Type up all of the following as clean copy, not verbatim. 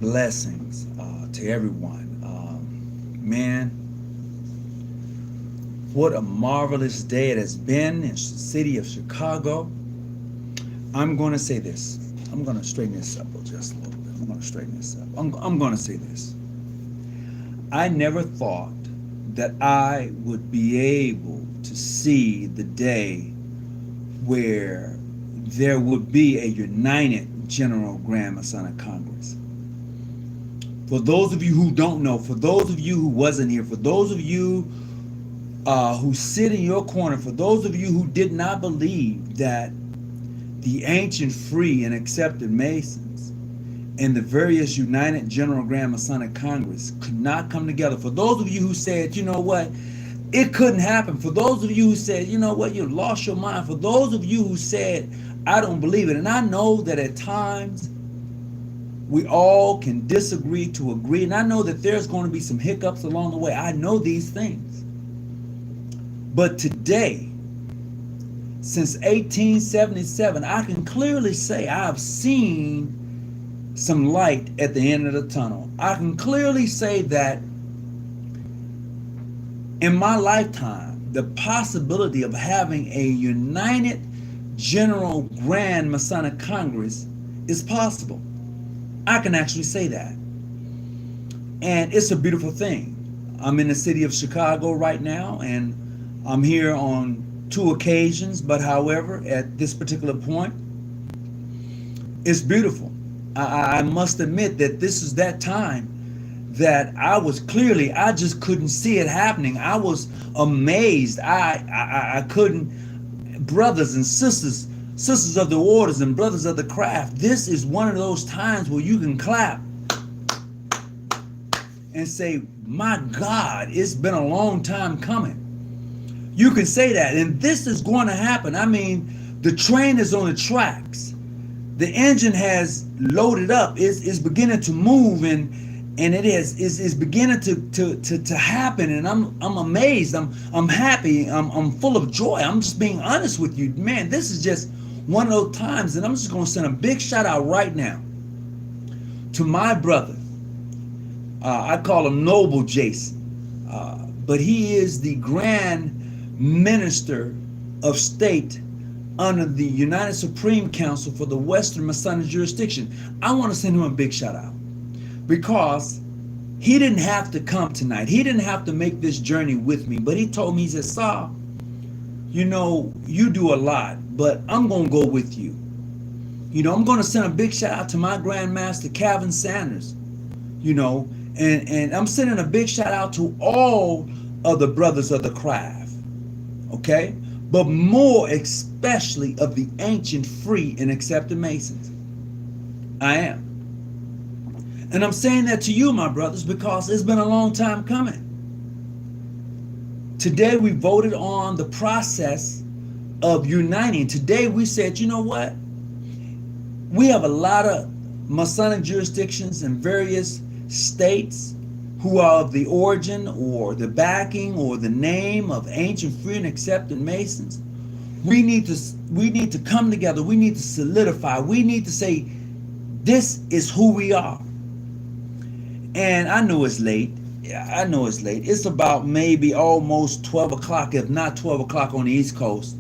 Blessings to everyone. Man, what a marvelous day it has been in the city of Chicago. I'm going to say this. I'm going to straighten this up just a little bit. I'm going to straighten this up. I'm going to say this. I never thought that I would be able to see the day where there would be a united General Grand Masonic Congress. For those of you who don't know, for those of you who wasn't here, for those of you who sit in your corner, for those of you who did not believe that the ancient, free, and accepted Masons and the various United General Grand Masonic Congress could not come together, for those of you who said, you know what, it couldn't happen, for those of you who said, you know what, you lost your mind, for those of you who said, I don't believe it, and I know that at times we all can disagree to agree, and I know that there's going to be some hiccups along the way. I know these things. But today, since 1877, I can clearly say I've seen some light at the end of the tunnel. I can clearly say that in my lifetime, the possibility of having a united General Grand Masonic Congress is possible. I can actually say that. And it's a beautiful thing. I'm in the city of Chicago right now, and I'm here on two occasions, but however, at this particular point, it's beautiful. I must admit that this is that time that I just couldn't see it happening. I was amazed. I couldn't, brothers and sisters of the orders and brothers of the craft, this is one of those times where you can clap and say, my God, it's been a long time coming. You can say that, and this is going to happen. I mean, the train is on the tracks. The engine has loaded up. It's beginning to move, and it is beginning to happen. And I'm amazed. I'm happy. I'm full of joy. I'm just being honest with you, man. This is just one of those times, and I'm just going to send a big shout out right now to my brother. I call him Noble Jason, but he is the Grand Minister of State under the United Supreme Council for the Western Masonic Jurisdiction. I want to send him a big shout out because he didn't have to come tonight. He didn't have to make this journey with me, but he told me, he said, Saul, you know, you do a lot, but I'm going to go with you. You know, I'm going to send a big shout out to my Grand Master, Calvin Sanders, you know, and I'm sending a big shout out to all of the brothers of the craft, okay? But more especially of the ancient, free, and accepted Masons. I am. And I'm saying that to you, my brothers, because it's been a long time coming. Today we voted on the process of uniting. Today we said, you know what? We have a lot of Masonic jurisdictions in various states who are of the origin or the backing or the name of ancient, free, and accepted Masons. We need to come together. We need to solidify. We need to say, this is who we are. And I know it's late. Yeah, I know it's late. It's about maybe almost 12 o'clock, if not 12 o'clock on the East Coast.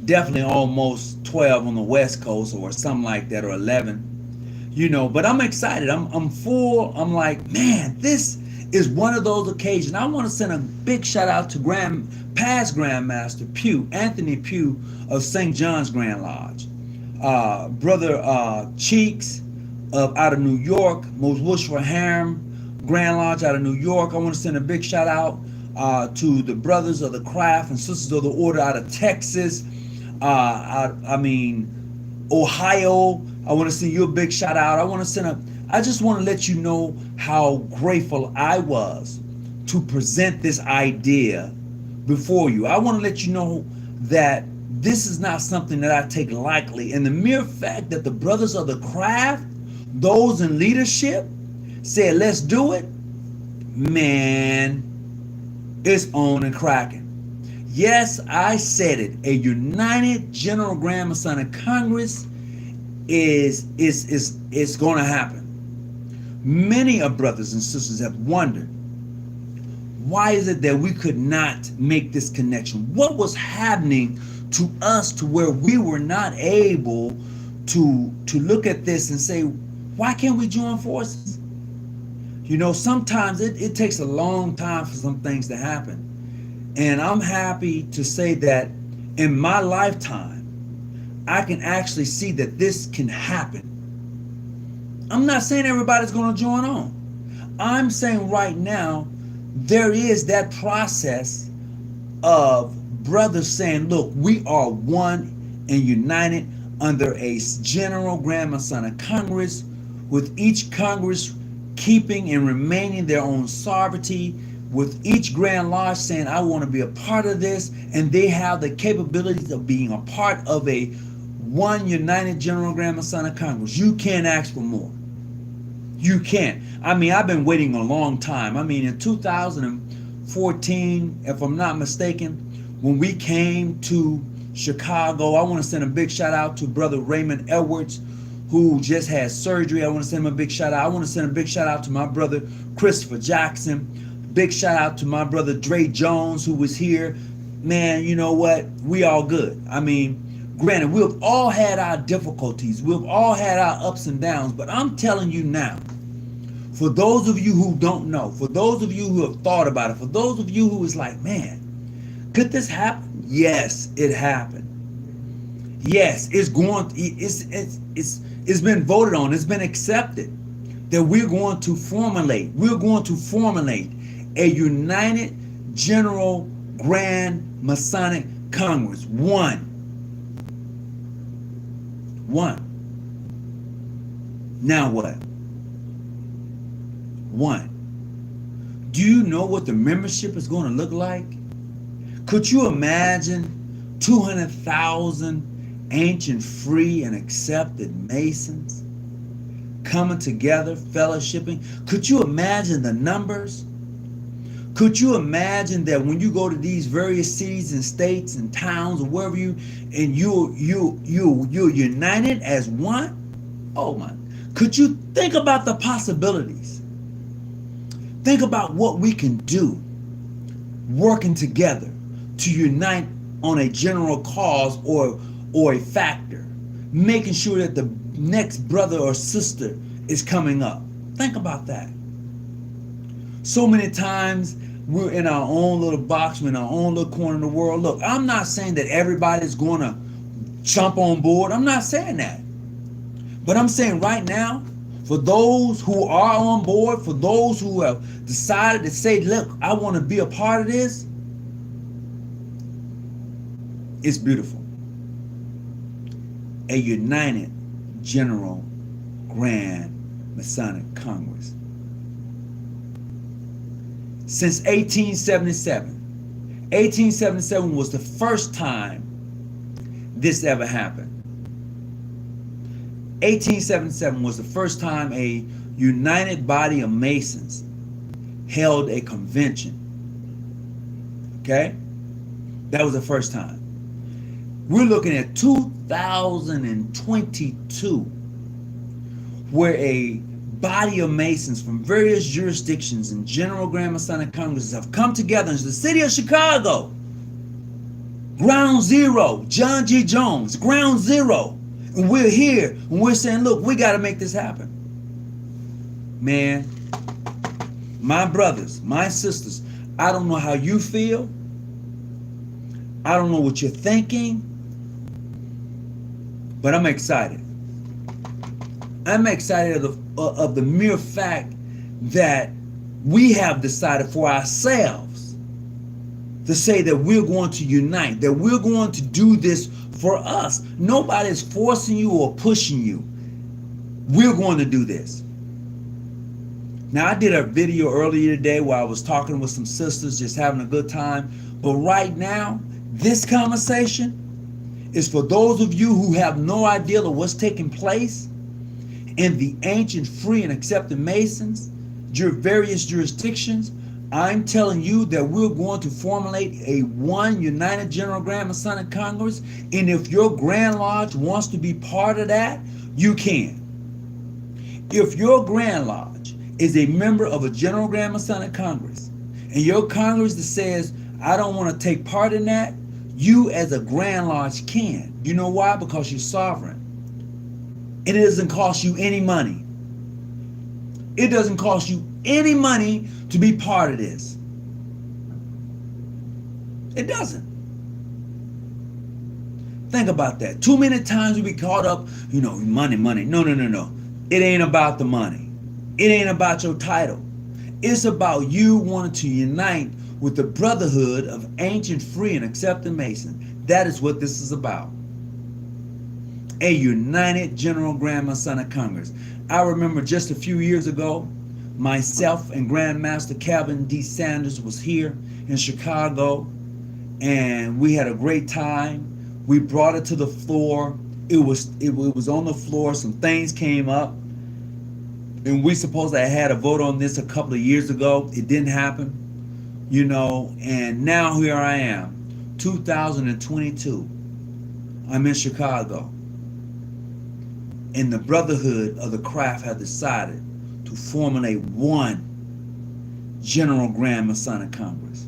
Definitely almost 12 on the West Coast or something like that, or 11. You know, but I'm excited. I'm full. I'm like, man, this is one of those occasions. I want to send a big shout out to past Grandmaster Pugh, Anthony Pugh of St. John's Grand Lodge. Brother Cheeks out of New York, Most Worshipful Harem Grand Lodge out of New York. I want to send a big shout out to the brothers of the craft and sisters of the order out of Texas. Ohio. I want to send you a big shout out. I just want to let you know how grateful I was to present this idea before you. I want to let you know that this is not something that I take lightly. And the mere fact that the brothers of the craft, those in leadership, said, let's do it, man, it's on and cracking. Yes, I said it. A united General Grand Masonic Congress is going to happen. Many of brothers and sisters have wondered, why is it that we could not make this connection? What was happening to us to where we were not able to look at this and say, why can't we join forces? You know, sometimes it takes a long time for some things to happen. And I'm happy to say that in my lifetime, I can actually see that this can happen. I'm not saying everybody's going to join on. I'm saying right now, there is that process of brothers saying, look, we are one and united under a General Grand Masonic Congress, with each Congress keeping and remaining their own sovereignty, with each Grand Lodge saying, I want to be a part of this, and they have the capabilities of being a part of a one united General Grand Masonic Congress. You can't ask for more. You can't. I mean, I've been waiting a long time. I mean, in 2014, if I'm not mistaken, when we came to Chicago, I want to send a big shout out to Brother Raymond Edwards, who just had surgery. I want to send him a big shout out. I want to send a big shout out to my brother Christopher Jackson. Big shout out to my brother Dre Jones, who was here. Man, you know what? We all good. I mean, granted, we've all had our difficulties. We've all had our ups and downs. But I'm telling you now, for those of you who don't know, for those of you who have thought about it, for those of you who is like, man, could this happen? Yes, it happened. Yes, it's been voted on. It's been accepted that we're going to formulate a united General Grand Masonic Congress. One. Now what? One. Do you know what the membership is going to look like? Could you imagine 200,000 ancient, free, and accepted Masons coming together, fellowshipping? Could you imagine the numbers? Could you imagine that when you go to these various cities and states and towns or wherever you're united as one? Oh my! Could you think about the possibilities? Think about what we can do working together to unite on a general cause or a factor, making sure that the next brother or sister is coming up. Think about that. So many times we're in our own little box, we're in our own little corner of the world. Look, I'm not saying that everybody's going to jump on board. I'm not saying that. But I'm saying right now, for those who are on board, for those who have decided to say, look, I want to be a part of this, it's beautiful. A united General Grand Masonic Congress. Since 1877 was the first time this ever happened. 1877 was the first time a united body of Masons held a convention. Okay? That was the first time. We're looking at 2022, where a body of Masons from various jurisdictions and General Grand Masonic Congresses have come together in the city of Chicago. Ground zero, John G. Jones, ground zero. And we're here and we're saying, look, we got to make this happen. Man, my brothers, my sisters, I don't know how you feel. I don't know what you're thinking. But I'm excited. I'm excited of the mere fact that we have decided for ourselves to say that we're going to unite, that we're going to do this for us. Nobody's forcing you or pushing you. We're going to do this. Now, I did a video earlier today where I was talking with some sisters, just having a good time. But right now, this conversation is for those of you who have no idea of what's taking place in the ancient, free, and accepted Masons, various jurisdictions. I'm telling you that we're going to formulate a one united General Grand Masonic Congress, and if your Grand Lodge wants to be part of that, you can. If your Grand Lodge is a member of a General Grand Masonic Congress, and your Congress that says, I don't want to take part in that, you as a Grand Lodge can. You know why? Because you're sovereign. And it doesn't cost you any money. It doesn't cost you any money to be part of this. It doesn't. Think about that. Too many times we be caught up, money. No. It ain't about the money. It ain't about your title. It's about you wanting to unite with the brotherhood of ancient, free, and accepted Masons. That is what this is about. A united General Grand Masonic Congress. I remember just a few years ago, myself and Grand Master Calvin D. Sanders was here in Chicago, and we had a great time. We brought it to the floor. It was on the floor. Some things came up, and we supposed to have had a vote on this a couple of years ago. It didn't happen, and now here I am, 2022. I'm in Chicago, and the Brotherhood of the Craft have decided to formulate one General Grand Masonic Congress.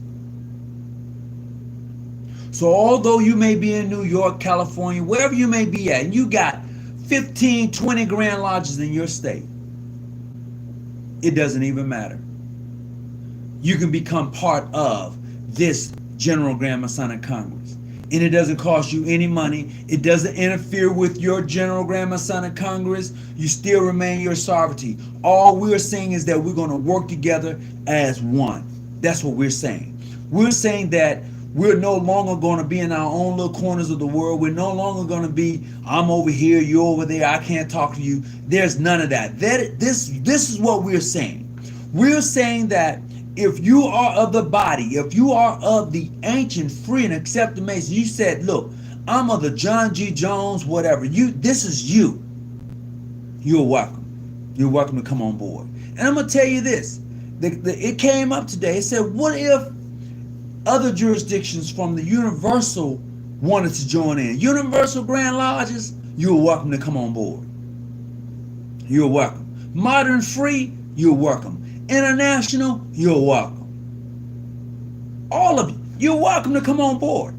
So although you may be in New York, California, wherever you may be at, and you got 15, 20 Grand Lodges in your state, it doesn't even matter. You can become part of this General Grand Masonic Congress. And it doesn't cost you any money. It doesn't interfere with your General Grand Masonic Congress. You still remain your sovereignty. All we're saying is that we're going to work together as one. That's what we're saying. We're saying that we're no longer going to be in our own little corners of the world. We're no longer going to be, I'm over here, you're over there, I can't talk to you. There's none of that. This is what we're saying. We're saying that if you are of the body, if you are of the ancient, free, and accepted Masons, you said, look, I'm of the John G. Jones, whatever. This is you. You're welcome. You're welcome to come on board. And I'm going to tell you this. It came up today. It said, what if other jurisdictions from the Universal wanted to join in? Universal Grand Lodges, you're welcome to come on board. You're welcome. Modern Free, you're welcome. International, you're welcome. All of you, you're welcome to come on board.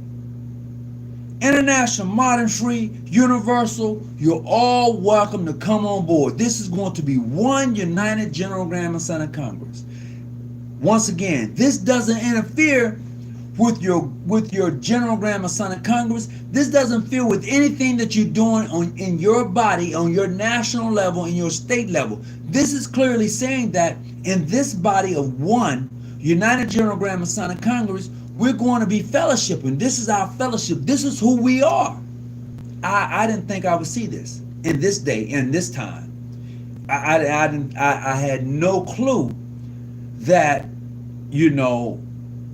International, Modern Free, Universal, you're all welcome to come on board. This is going to be one united General Grand Masonic Congress. Once again, this doesn't interfere with your General Grand Masonic Congress. This doesn't feel with anything that you're doing in your body, on your national level, in your state level. This is clearly saying that in this body of one United General Grand Masonic Congress, we're going to be fellowshipping. This is our fellowship. This is who we are. I didn't think I would see this in this day, in this time. I had no clue that,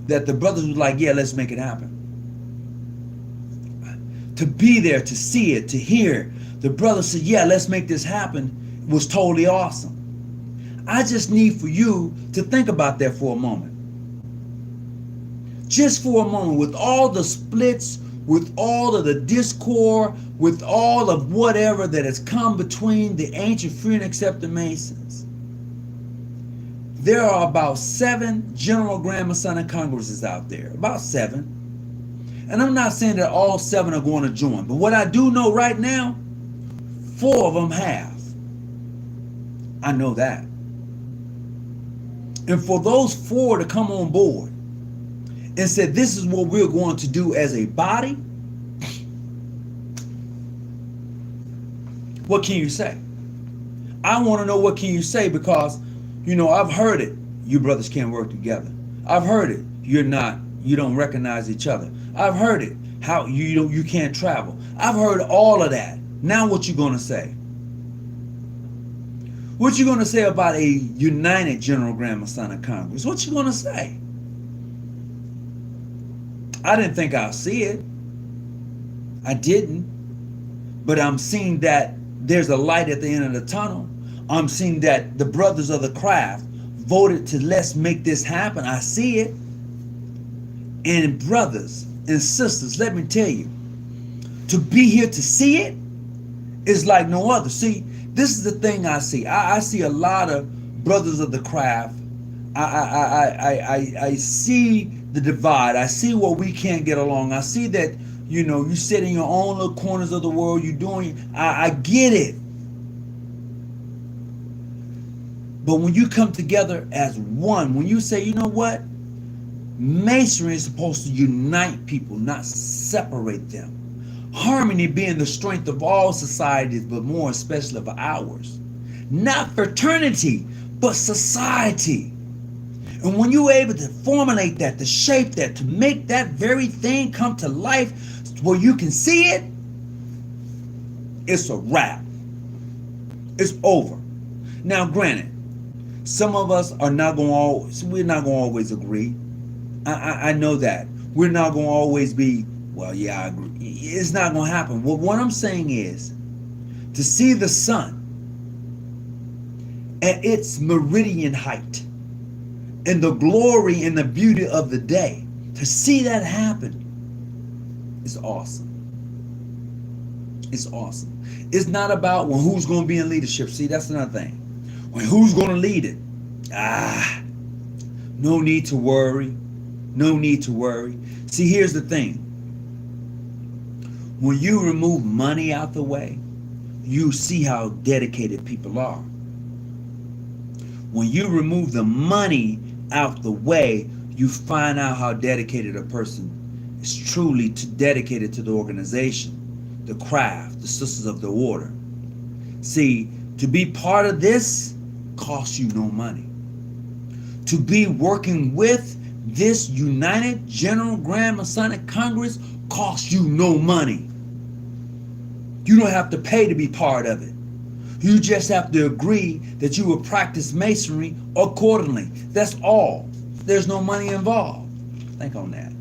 that the brothers was like, yeah, let's make it happen. To be there, to see it, to hear the brothers said, yeah, let's make this happen, was totally awesome. I just need for you to think about that for a moment. Just for a moment, with all the splits, with all of the discord, with all of whatever that has come between the ancient, free, and accepted Masons, there are about 7 General Grand Masonic Congresses out there. About 7. And I'm not saying that all 7 are going to join. But what I do know right now, 4 of them have. I know that. And for those 4 to come on board and said, this is what we're going to do as a body, what can you say? I want to know what can you say, because I've heard it. You brothers can't work together. I've heard it. You don't recognize each other. I've heard it. How you can't travel. I've heard all of that. Now what you gonna say? What you gonna say about a united General Grand Masonic Congress? What you gonna say? I didn't think I'll see it. I didn't. But I'm seeing that there's a light at the end of the tunnel. I'm seeing that the brothers of the craft voted to let's make this happen. I see it. And brothers and sisters, let me tell you, to be here to see it is like no other. See, this is the thing I see. I see a lot of brothers of the craft, I see the divide. I see where we can't get along. I see that, you sit in your own little corners of the world. You're doing, I get it. But when you come together as one, when you say, you know what? Masonry is supposed to unite people, not separate them. Harmony being the strength of all societies, but more especially of ours. Not fraternity, but society. And when you're able to formulate that, to shape that, to make that very thing come to life where you can see it, it's a wrap. It's over. Now, granted, some of us are not going to always, we're not going to always agree. I know that. We're not going to always be, well, yeah, I agree. It's not going to happen. Well, what I'm saying is, to see the sun at its meridian height and the glory and the beauty of the day, to see that happen is awesome. It's awesome. It's not about, well, who's going to be in leadership. See, that's another thing. Well, who's going to lead it? No need to worry. No need to worry. See, here's the thing. When you remove money out the way, you see how dedicated people are. When you remove the money out the way, you find out how dedicated a person is truly dedicated to the organization, the craft, the Sisters of the Order. See, to be part of this costs you no money. To be working with this United General Grand Masonic Congress costs you no money. You don't have to pay to be part of it. You just have to agree that you will practice Masonry accordingly. That's all. There's no money involved. Think on that.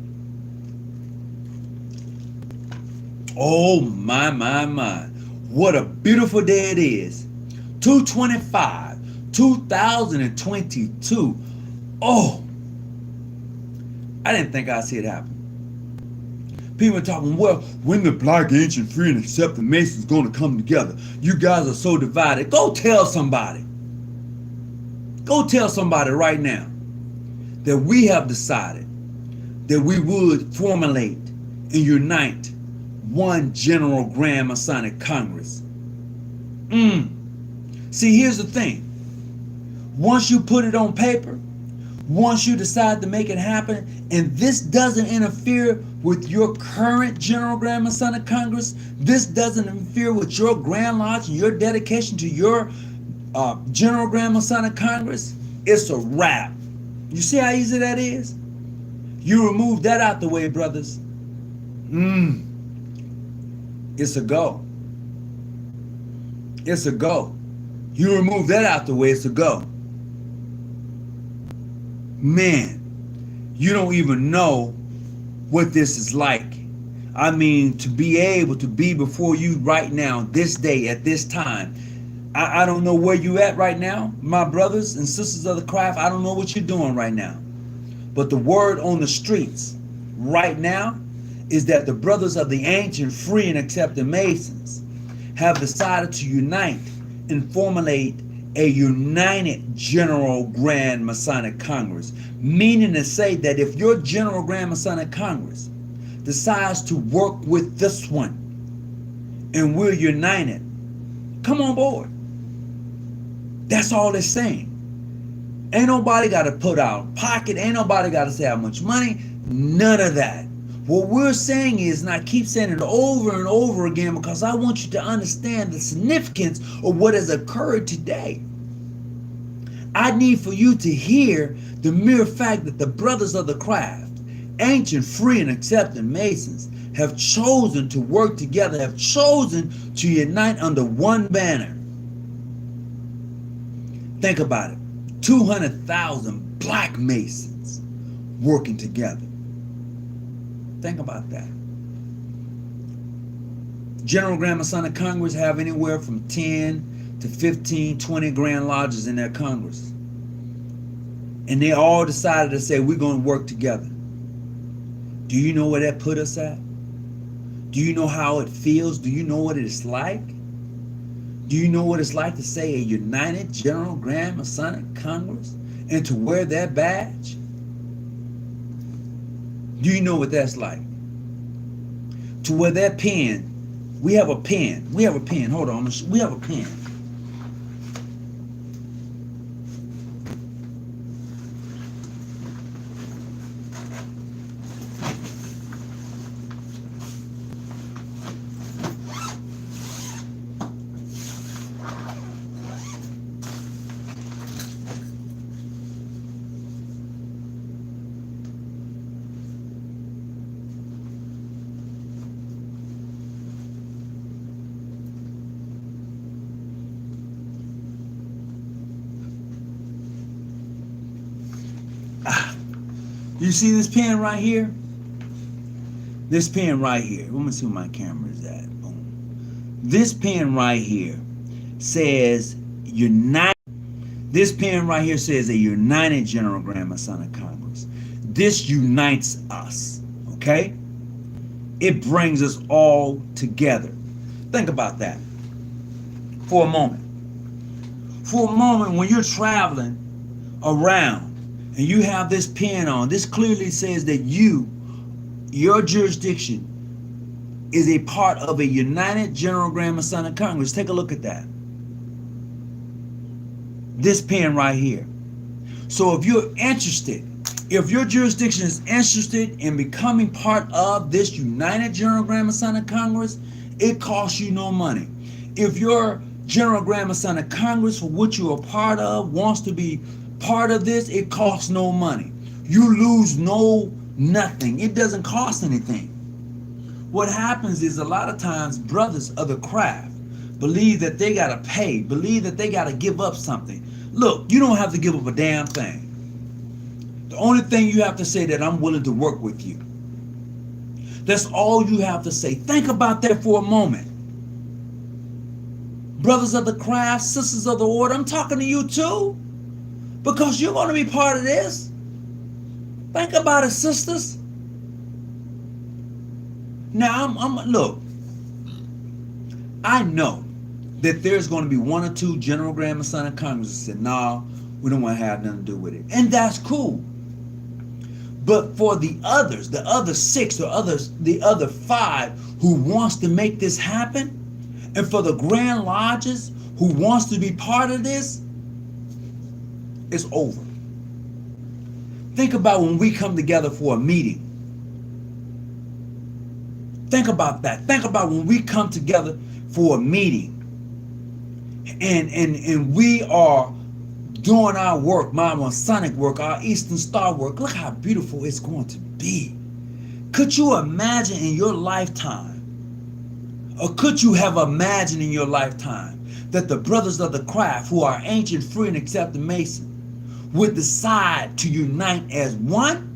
Oh, my. What a beautiful day it is. 2/25/2022. Oh, I didn't think I'd see it happen. People are talking, well, when the Black, Ancient, Free, and Accepting Masons going to come together? You guys are so divided. Go tell somebody. Go tell somebody right now that we have decided that we would formulate and unite one General Grand Masonic Congress. See, here's the thing. Once you put it on paper, once you decide to make it happen, and this doesn't interfere with your current General Grand Masonic Congress, this doesn't interfere with your Grand Lodge and your dedication to your General Grand Masonic Congress, it's a wrap. You see how easy that is? You remove that out the way, brothers. It's a go. It's a go. You remove that out the way, it's a go. Man, you don't even know what this is like. I mean, to be able to be before you right now, this day, at this time. I don't know where you at right now, my brothers and sisters of the craft. I don't know what you're doing right now. But the word on the streets right now is that the brothers of the Ancient, Free, and Accepting Masons have decided to unite and formulate a United General Grand Masonic Congress, meaning to say that if your General Grand Masonic Congress decides to work with this one and we're united, come on board. That's all it's saying. Ain't nobody got to put out of pocket. Ain't nobody got to say how much money. None of that. What we're saying is, and I keep saying it over and over again because I want you to understand the significance of what has occurred today. I need for you to hear the mere fact that the brothers of the craft, Ancient, Free, and Accepting Masons, have chosen to work together, have chosen to unite under one banner. Think about it. 200,000 Black Masons working together. Think about that. General Grand Masonic Congress have anywhere from 10 to 15, 20 Grand Lodges in their Congress. And they all decided to say, we're going to work together. Do you know where that put us at? Do you know how it feels? Do you know what it's like? Do you know what it's like to say a United General Grand Masonic Congress and to wear that badge? Do you know what that's like? To wear that pen. We have a pen. We have a pen. Hold on. We have a pen. You see this pen right here? This pen right here. Let me see where my camera is at. Boom. This pen right here says United. This pen right here says a United General Grand Masonic Congress. This unites us. Okay? It brings us all together. Think about that for a moment. For a moment, when you're traveling around and you have this pen on, this clearly says that your jurisdiction is a part of a United General Grand Masonic Congress. Take a look at that. This pen right here. So if you're interested, if your jurisdiction is interested in becoming part of this United General Grand Masonic Congress, it costs you no money. If your General Grand Masonic Congress, for which you are part of, wants to be part of this, it costs no money. You lose nothing. It doesn't cost anything. What happens is a lot of times brothers of the craft believe that they got to pay, believe that they got to give up something. Look, you don't have to give up a damn thing. The only thing you have to say that I'm willing to work with you. That's all you have to say. Think about that for a moment. Brothers of the craft, sisters of the order, I'm talking to you too. Because you're going to be part of this. Think about it, sisters. Now, look, I know that there's going to be one or two General Grand Masonic Congresses that said, no, we don't want to have nothing to do with it. And that's cool. But for the others, the other six or the other five who wants to make this happen, and for the Grand Lodges who wants to be part of this, it's over. Think about when we come together for a meeting. Think about that. Think about when we come together for a meeting and we are doing our work, my Masonic work, our Eastern Star work. Look how beautiful it's going to be. Could you imagine in your lifetime, or could you have imagined in your lifetime, that the brothers of the craft who are ancient, free, and accepted Masons would decide to unite as one?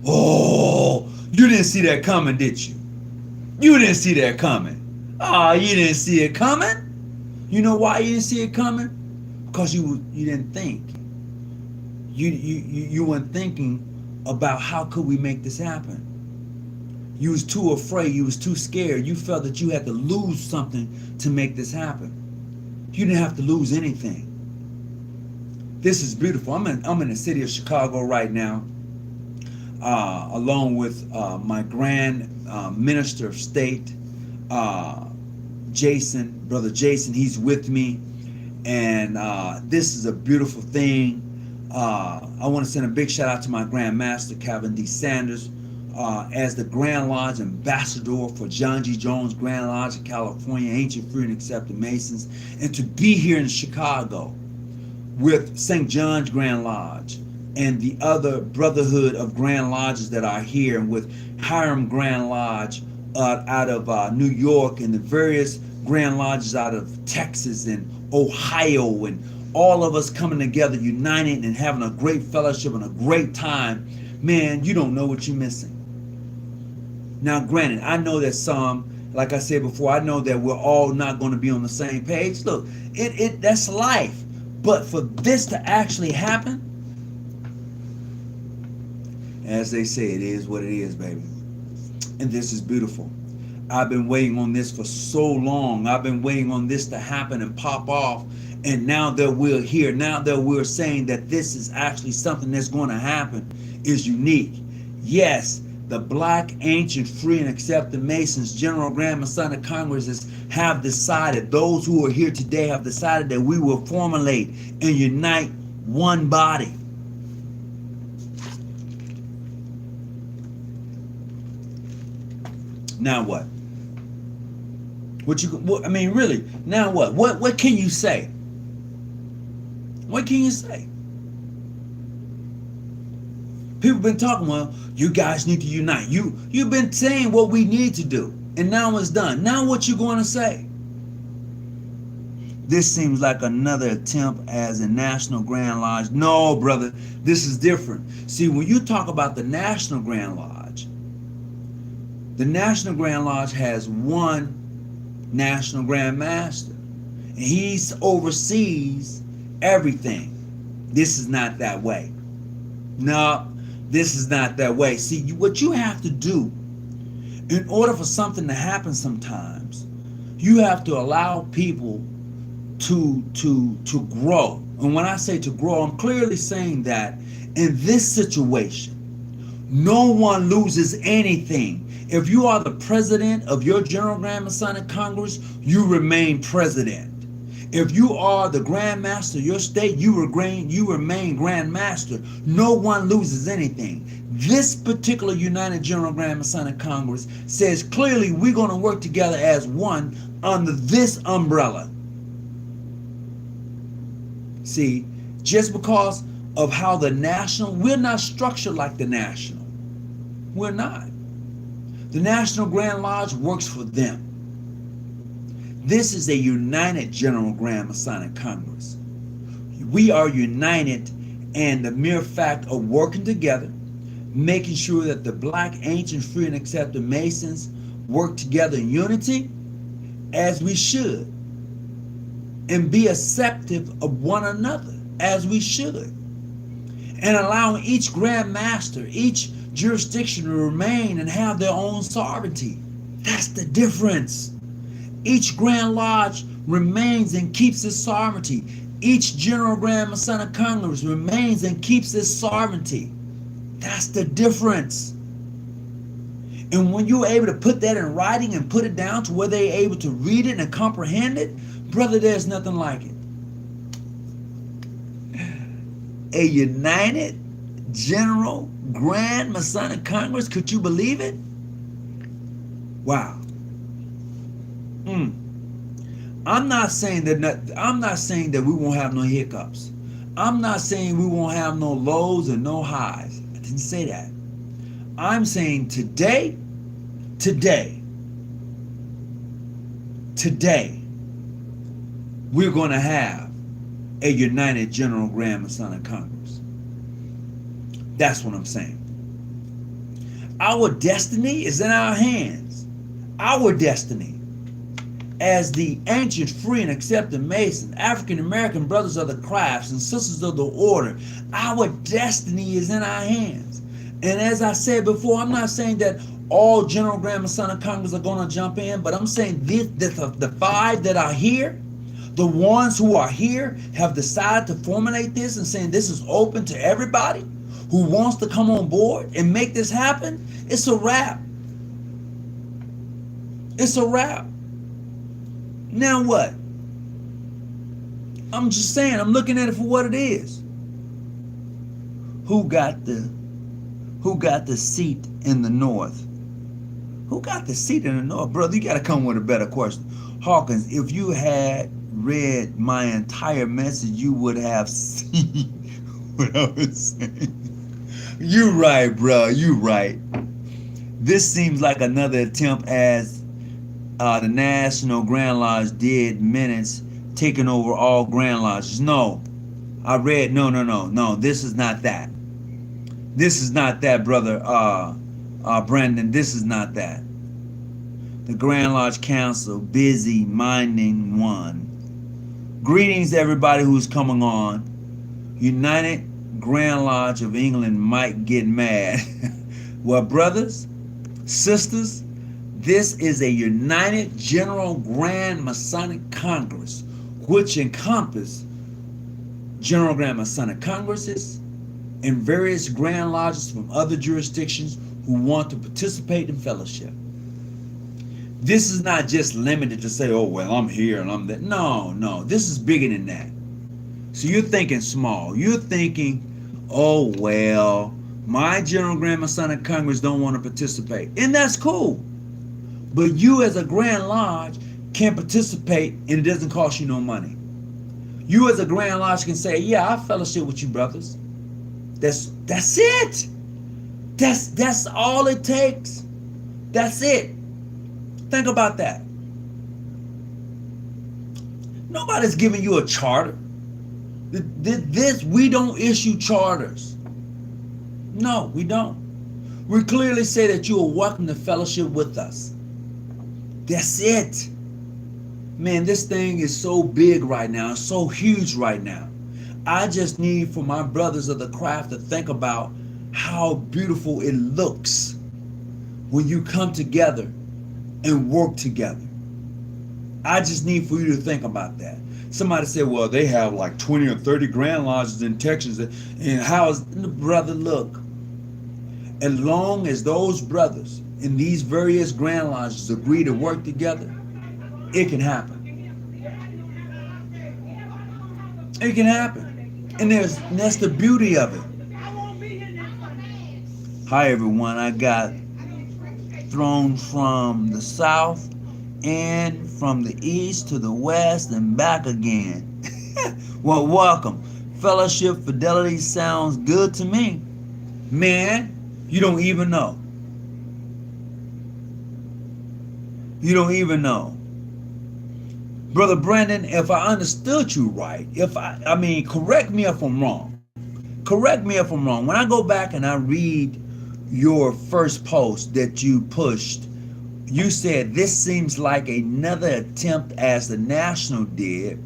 Oh, you didn't see that coming, did you? You didn't see that coming. Oh, you didn't see it coming? You know why you didn't see it coming? Because you didn't think. You weren't thinking about how could we make this happen. You was too afraid. You was too scared. You felt that you had to lose something to make this happen. You didn't have to lose anything. This is beautiful. I'm in the city of Chicago right now, along with my Grand Minister of State, Jason, Brother Jason. He's with me, and this is a beautiful thing. I want to send a big shout out to my Grand Master, Calvin D. Sanders, as the Grand Lodge Ambassador for John G. Jones Grand Lodge of California, Ancient, Free, and Accepted Masons, and to be here in Chicago with St. John's Grand Lodge and the other brotherhood of Grand Lodges that are here, and with Hiram Grand Lodge out of New York, and the various Grand Lodges out of Texas and Ohio, and all of us coming together, uniting and having a great fellowship and a great time. Man, you don't know what you're missing. Now, granted, I know that some, like I said before, I know that we're all not going to be on the same page. Look, that's life. But for this to actually happen, as they say, it is what it is, baby. And this is beautiful. I've been waiting on this for so long. I've been waiting on this to happen and pop off. And now that we're here, now that we're saying that this is actually something that's going to happen, is unique. Yes, the Black, Ancient, Free, and Accepted Masons, General Grand Masonic Congresses have decided, those who are here today have decided that we will formulate and unite one body. Now what? I mean, really, now what? What can you say? What can you say? People been talking, well, you guys need to unite. You've been saying what we need to do, and now it's done. Now what you going to say? This seems like another attempt as a National Grand Lodge. No, brother, this is different. See, when you talk about the National Grand Lodge, the National Grand Lodge has one National Grand Master, and he oversees everything. This is not that way. No, this is not that way. See, what you have to do in order for something to happen sometimes, you have to allow people to grow. And when I say to grow, I'm clearly saying that in this situation, no one loses anything. If you are the president of your General Grand Masonic Congress, you remain president. If you are the Grand Master of your state, you remain Grand Master. No one loses anything. This particular United General Grand Masonic Congress says clearly we're going to work together as one under this umbrella. See, just because of how the national, we're not structured like the national. We're not. The National Grand Lodge works for them. This is a united General Grand Masonic Congress. We are united, and the mere fact of working together, making sure that the Black, Ancient, Free, and Accepted Masons work together in unity, as we should, and be acceptive of one another, as we should, and allowing each Grand Master, each jurisdiction to remain and have their own sovereignty. That's the difference. Each Grand Lodge remains and keeps its sovereignty. Each General Grand Masonic Congress remains and keeps its sovereignty. That's the difference. And when you're able to put that in writing and put it down to where they're able to read it and comprehend it, brother, there's nothing like it. A united General Grand Masonic Congress, could you believe it? Wow. I'm not saying that we won't have no hiccups. I'm not saying we won't have no lows and no highs. I didn't say that. I'm saying today, we're going to have a united General Grand Masonic Congress. That's what I'm saying. Our destiny is in our hands. Our destiny as the ancient, free, and accepted Masons, African American brothers of the crafts and sisters of the order, our destiny is in our hands. And as I said before, I'm not saying that all General Grand Masonic Congress are going to jump in, but I'm saying the five that are here, the ones who are here have decided to formulate this and saying this is open to everybody who wants to come on board and make this happen. It's a wrap. It's a wrap. Now what? I'm just saying, I'm looking at it for what it is. Who got the seat in the North? Who got the seat in the North? Brother, you got to come with a better question. Hawkins, if you had read my entire message, you would have seen what I was saying. You right, bro. You right. This seems like another attempt as the National Grand Lodge did minutes, taking over all Grand Lodges. No. I read, no. This is not that. This is not that, brother Brandon. This is not that. The Grand Lodge Council, busy minding one. Greetings, everybody who's coming on. United Grand Lodge of England might get mad. Well, brothers, sisters, This is a united General Grand Masonic Congress, which encompasses General Grand Masonic Congresses and various Grand Lodges from other jurisdictions who want to participate in fellowship. This is not just limited to say, oh, well, I'm here and I'm there. No, no, this is bigger than that. So you're thinking small. You're thinking, oh, well, my General Grand Masonic Congress don't want to participate. And that's cool. But you as a Grand Lodge can participate and it doesn't cost you no money. You as a Grand Lodge can say, yeah, I fellowship with you brothers. That's it. That's all it takes. That's it. Think about that. Nobody's giving you a charter. We don't issue charters. No, we don't. We clearly say that you are welcome to fellowship with us. That's it. Man, this thing is so big right now, it's so huge right now. I just need for my brothers of the craft to think about how beautiful it looks when you come together and work together. I just need for you to think about that. Somebody said, well, they have like 20 or 30 Grand Lodges in Texas. And how is, brother, look, as long as those brothers in these various Grand Lodges agree to work together, it can happen. It can happen. And that's the beauty of it. Hi, everyone. I got thrown from the south and from the east to the west and back again. Well, welcome. Fellowship Fidelity sounds good to me. Man, you don't even know. You don't even know. Brother Brandon, if I understood you right, correct me if I'm wrong. Correct me if I'm wrong. When I go back and I read your first post that you pushed, you said this seems like another attempt as the National did,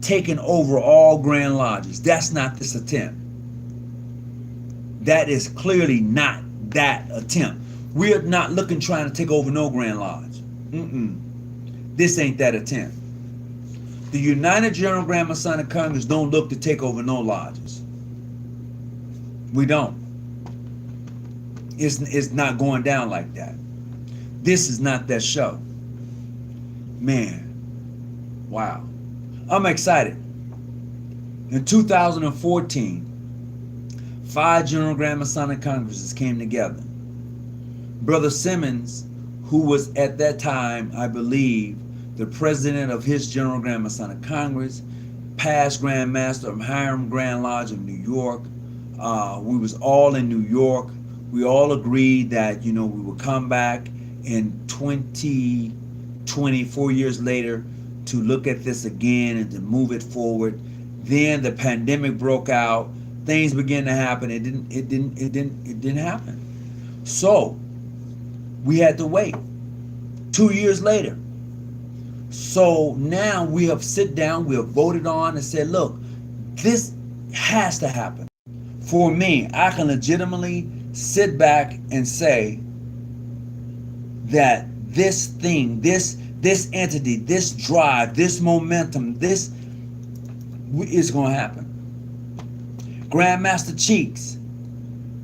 taking over all Grand Lodges. That's not this attempt. That is clearly not that attempt. We're not trying to take over no Grand Lodge. This ain't that attempt. The United General Grand Masonic Congress don't look to take over no lodges. We don't. It's not going down like that. This is not that show. Man, wow. I'm excited. In 2014, 5 General Grand Masonic Congresses came together. Brother Simmons, who was at that time, I believe, the president of his General Grand Masonic Congress, past Grand Master of Hiram Grand Lodge of New York. We was all in New York. We all agreed that, we would come back in 2020, 4 years later, to look at this again and to move it forward. Then the pandemic broke out. Things began to happen. It didn't happen. So we had to wait 2 years later. So now we have sit down, we have voted on and said, look, this has to happen. For me, I can legitimately sit back and say that this thing, this entity, this drive, this momentum, this is going to happen. Grandmaster Cheeks,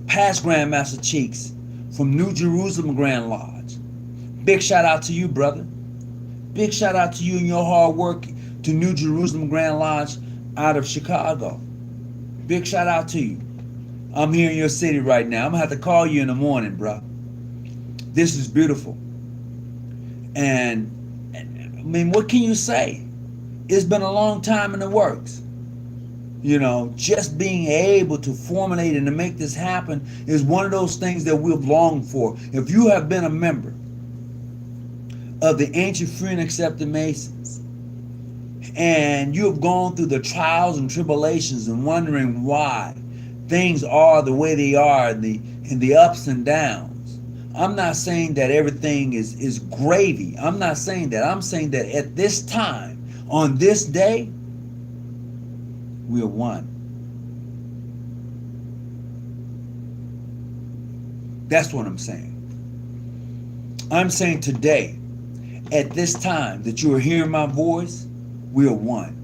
past Grandmaster Cheeks from New Jerusalem Grand Lodge. Big shout out to you, brother. Big shout out to you and your hard work to New Jerusalem Grand Lodge out of Chicago. Big shout out to you. I'm here in your city right now. I'm going to have to call you in the morning, bro. This is beautiful. And what can you say? It's been a long time in the works. Just being able to formulate and to make this happen is one of those things that we've longed for. If you have been a member of the ancient free and accepted Masons, and you have gone through the trials and tribulations and wondering why things are the way they are, and the ups and downs. I'm not saying that everything is gravy. I'm not saying that. I'm saying that at this time, on this day, we are one. That's what I'm saying. I'm saying today, at this time that you are hearing my voice, we are one.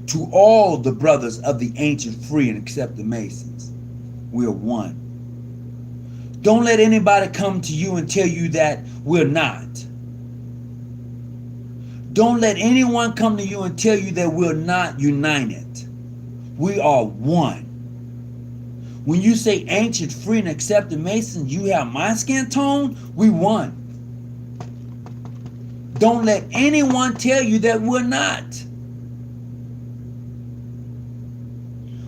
To all the brothers of the ancient free and accepted Masons, we are one. Don't let anybody come to you and tell you that we're not. Don't let anyone come to you and tell you that we're not united. We are one. When you say ancient, free, and accepted Masons, you have my skin tone, we one. Don't let anyone tell you that we're not.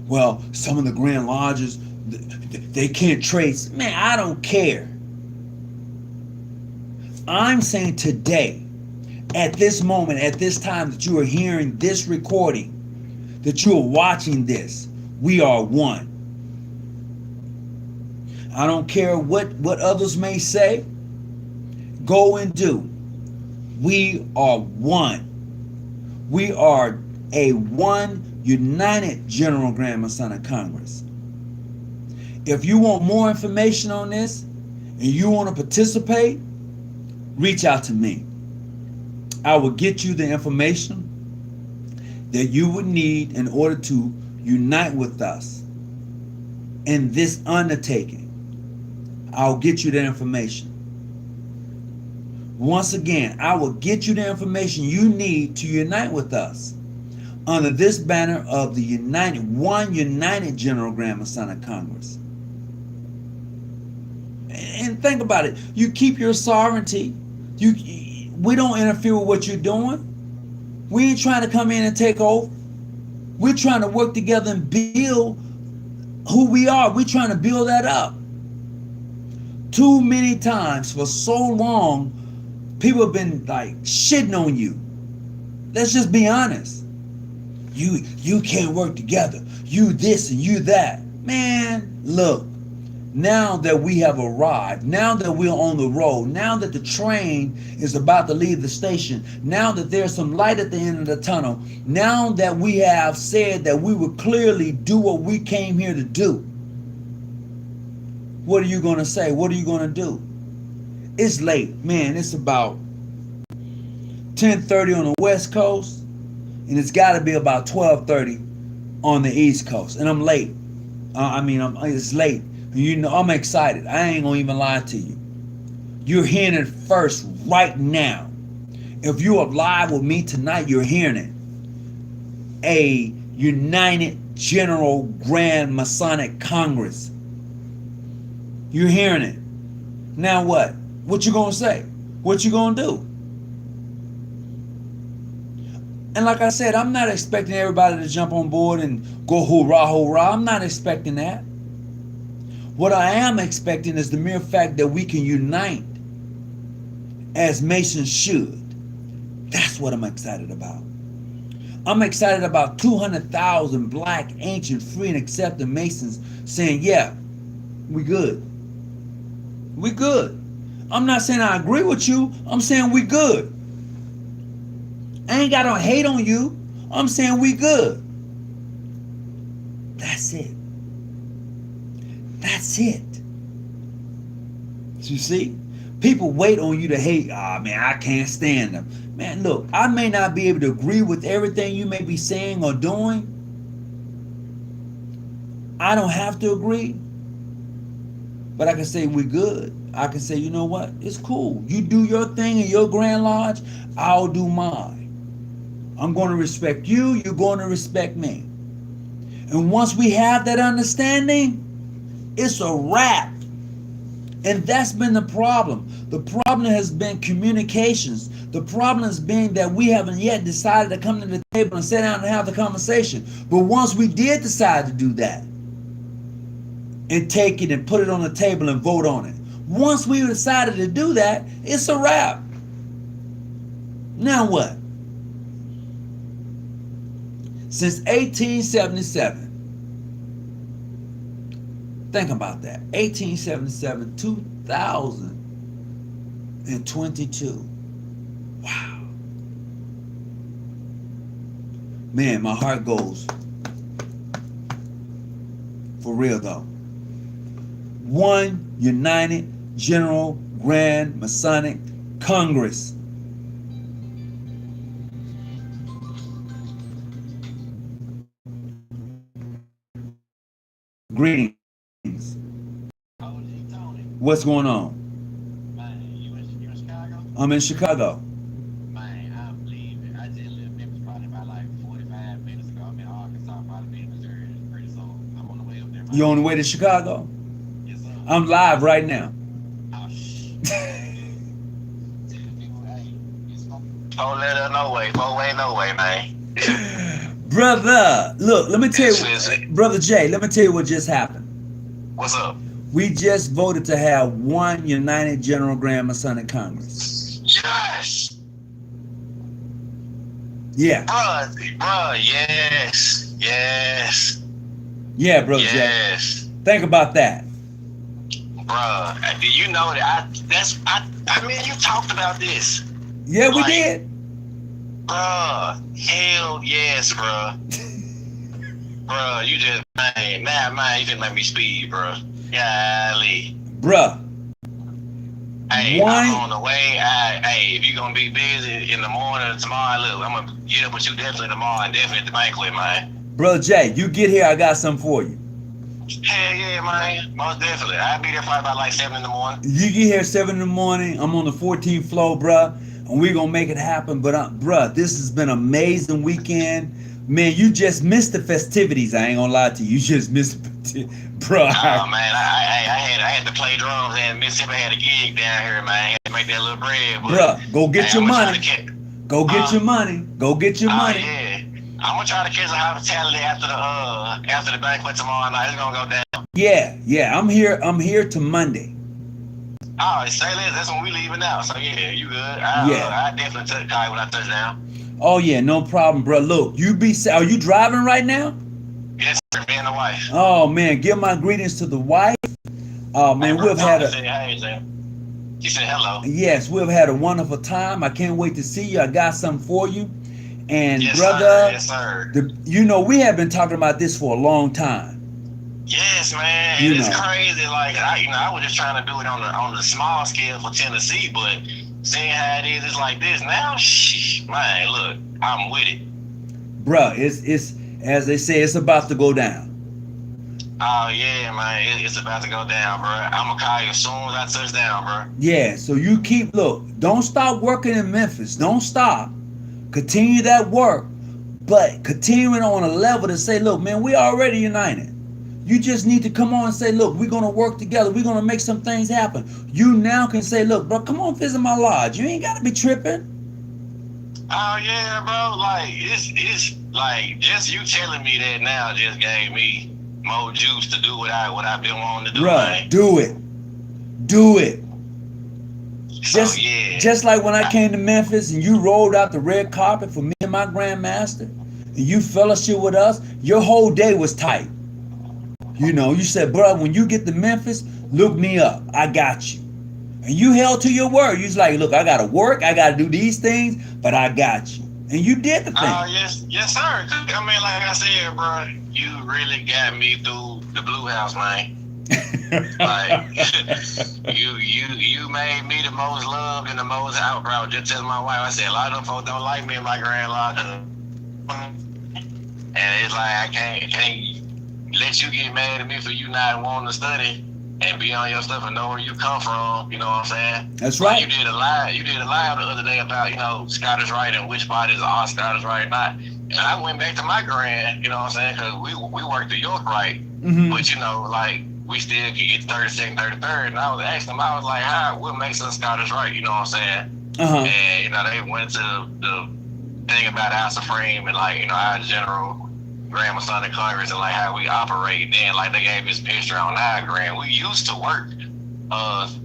Well, some of the Grand Lodges, they can't trace. Man, I don't care. I'm saying today, at this moment, at this time that you are hearing this recording, that you are watching this, we are one. I don't care what others may say. Go and do. We are one. We are a one united General Grand Masonic Congress. If you want more information on this and you want to participate, reach out to me. I will get you the information that you would need in order to unite with us in this undertaking. I'll get you that information. Once again, I will get you the information you need to unite with us under this banner of the United General Grand Masonic Congress. And think about it. You keep your sovereignty. We don't interfere with what you're doing. We ain't trying to come in and take over. We're trying to work together and build who we are. We're trying to build that up. Too many times for so long, people have been like shitting on you. Let's just be honest. You can't work together. You this and you that. Man, look. Now that we have arrived, now that we're on the road, now that the train is about to leave the station, now that there's some light at the end of the tunnel, now that we have said that we will clearly do what we came here to do, what are you going to say? What are you going to do? It's late. Man, it's about 10:30 on the West Coast, and it's got to be about 12:30 on the East Coast, and I'm late. It's late. You know, I'm excited. I ain't gonna even lie to you. You're hearing it first right now. If you are live with me tonight, you're hearing it. A United General Grand Masonic Congress. You're hearing it. Now what? What you gonna say? What you gonna do? And like I said, I'm not expecting everybody to jump on board and go hoorah, hoorah. I'm not expecting that. What I am expecting is the mere fact that we can unite as Masons should. That's what I'm excited about. I'm excited about 200,000 black, ancient, free, and accepted Masons saying, yeah, we good. We good. I'm not saying I agree with you. I'm saying we good. I ain't got no hate on you. I'm saying we good. That's it. That's it. You see? People wait on you to hate. Ah, man, I can't stand them. Man, look, I may not be able to agree with everything you may be saying or doing. I don't have to agree. But I can say we're good. I can say, you know what? It's cool. You do your thing in your Grand Lodge. I'll do mine. I'm going to respect you. You're going to respect me. And once we have that understanding, it's a wrap. And that's been the problem. The problem has been communications. The problem has been that we haven't yet decided to come to the table and sit down and have the conversation. But once we did decide to do that and take it and put it on the table and vote on it, once we decided to do that, it's a wrap. Now what? Since 1877, think about that. 1877, 2022. Wow. Man, my heart goes. For real though. One united General Grand Masonic Congress. Greetings. What's going on? Man, you in Chicago? I'm in Chicago. Man, I believe it. I just left Memphis probably about like 45 minutes ago. I'm in Arkansas, probably be in Missouri pretty soon. I'm on the way up there, You man. on the way to Chicago? Yes, sir. I'm live right now. Oh, man. Tell people, hey, it's four letter no way, four-way no way, man. Brother, look, let me tell It's you, Brother Jay, let me tell you what just happened. What's up? We just voted to have one United General Grand Masonic Congress. Yes, Yeah, bruh, yes, yes, yeah, Brother Jay. yes, Think about that. bruh. Do you know that I mean, you talked about this. Yeah, we Like, did. bruh, hell yes, bruh. Bruh, you just, man, you can make me speed, bruh. Golly. Bruh, Hey, I'm on one, the way. Hey, if you gonna be busy in the morning tomorrow, look, I'm gonna get up with you definitely tomorrow and definitely at the banquet, man. Brother Jay, you get here, I got something for you. Hell yeah, man. Most definitely. I'll be there probably about like 7 in the morning. You get here 7 in the morning, I'm on the 14th floor, bruh, and we gonna make it happen. But, bruh, this has been an amazing weekend. Man, you just missed the festivities. I ain't gonna lie to you. You just missed the bruh. Oh man, I had to play drums and Mississippi had a gig down here, man. I had to make that little bread, but Bruh, go get your I'm gonna try money. to catch. Go get your money. Go get your money. Yeah. I'm gonna try to catch a hospitality after the banquet tomorrow night. It's gonna go down. Yeah. I'm here to Monday. Oh, say less. That's when we leaving now. So yeah, you good? Yeah. I definitely took Kai when I touch down. Oh yeah, no problem, bro. Look, are you driving right now? Yes, sir. Me and the wife. Oh man, give my greetings to the wife. Oh man, we've had a She said hello. yes, we've had a wonderful time. I can't wait to see you. I got something for you. And Yes, brother, sir. Yes, sir. we have been talking about this for a long time. Yes, man. You And it's know. crazy. Like I was just trying to do it on the small scale for Tennessee, but seeing how it is, it's like this now. Man, look, I'm with it. Bruh, it's as they say, it's about to go down. Oh yeah, man, it's about to go down, bro. I'm gonna call you as soon as I touch down, bro. Yeah, so you don't stop working in Memphis. Don't stop. Continue that work, but continuing on a level to say, look, man, we already united. You just need to come on and say, look, we're gonna work together. We're gonna make some things happen. You now can say, look, bro, come on, visit my lodge. You ain't gotta be tripping. Oh yeah, bro. Like it's like just you telling me that now just gave me more juice to do what I've been wanting to do, Bruh, man. do it. Do it. So yeah. Just like when I came to Memphis and you rolled out the red carpet for me and my grandmaster, and you fellowship with us, your whole day was tight. You know, you said, bro, when you get to Memphis, look me up. I got you. And you held to your word. You was like, look, I gotta work, I gotta do these things, but I got you. And you did the thing. Oh yes, sir. I mean, like I said, bro, you really got me through the Blue House, man. Like you made me the most loved and the most out, bro. I was just telling my wife, I said a lot of them folks don't like me and my grandma, and it's like I can't let you get mad at me for you not wanting to study and be on your stuff and know where you come from. You know what I'm saying? That's right. Like you did a live the other day about Scottish Rite and which bodies are Scottish Rite or not. And I went back to my grand, you know what I'm saying? Because we worked the York Rite, but like we still could get 32nd, 33rd. And I was asking them, I was like, what makes us Scottish Rite? You know what I'm saying? And they went to the thing about our Supreme and our General Grand Masonic Congress and how we operate. Then they gave us a picture on our grand. We used to work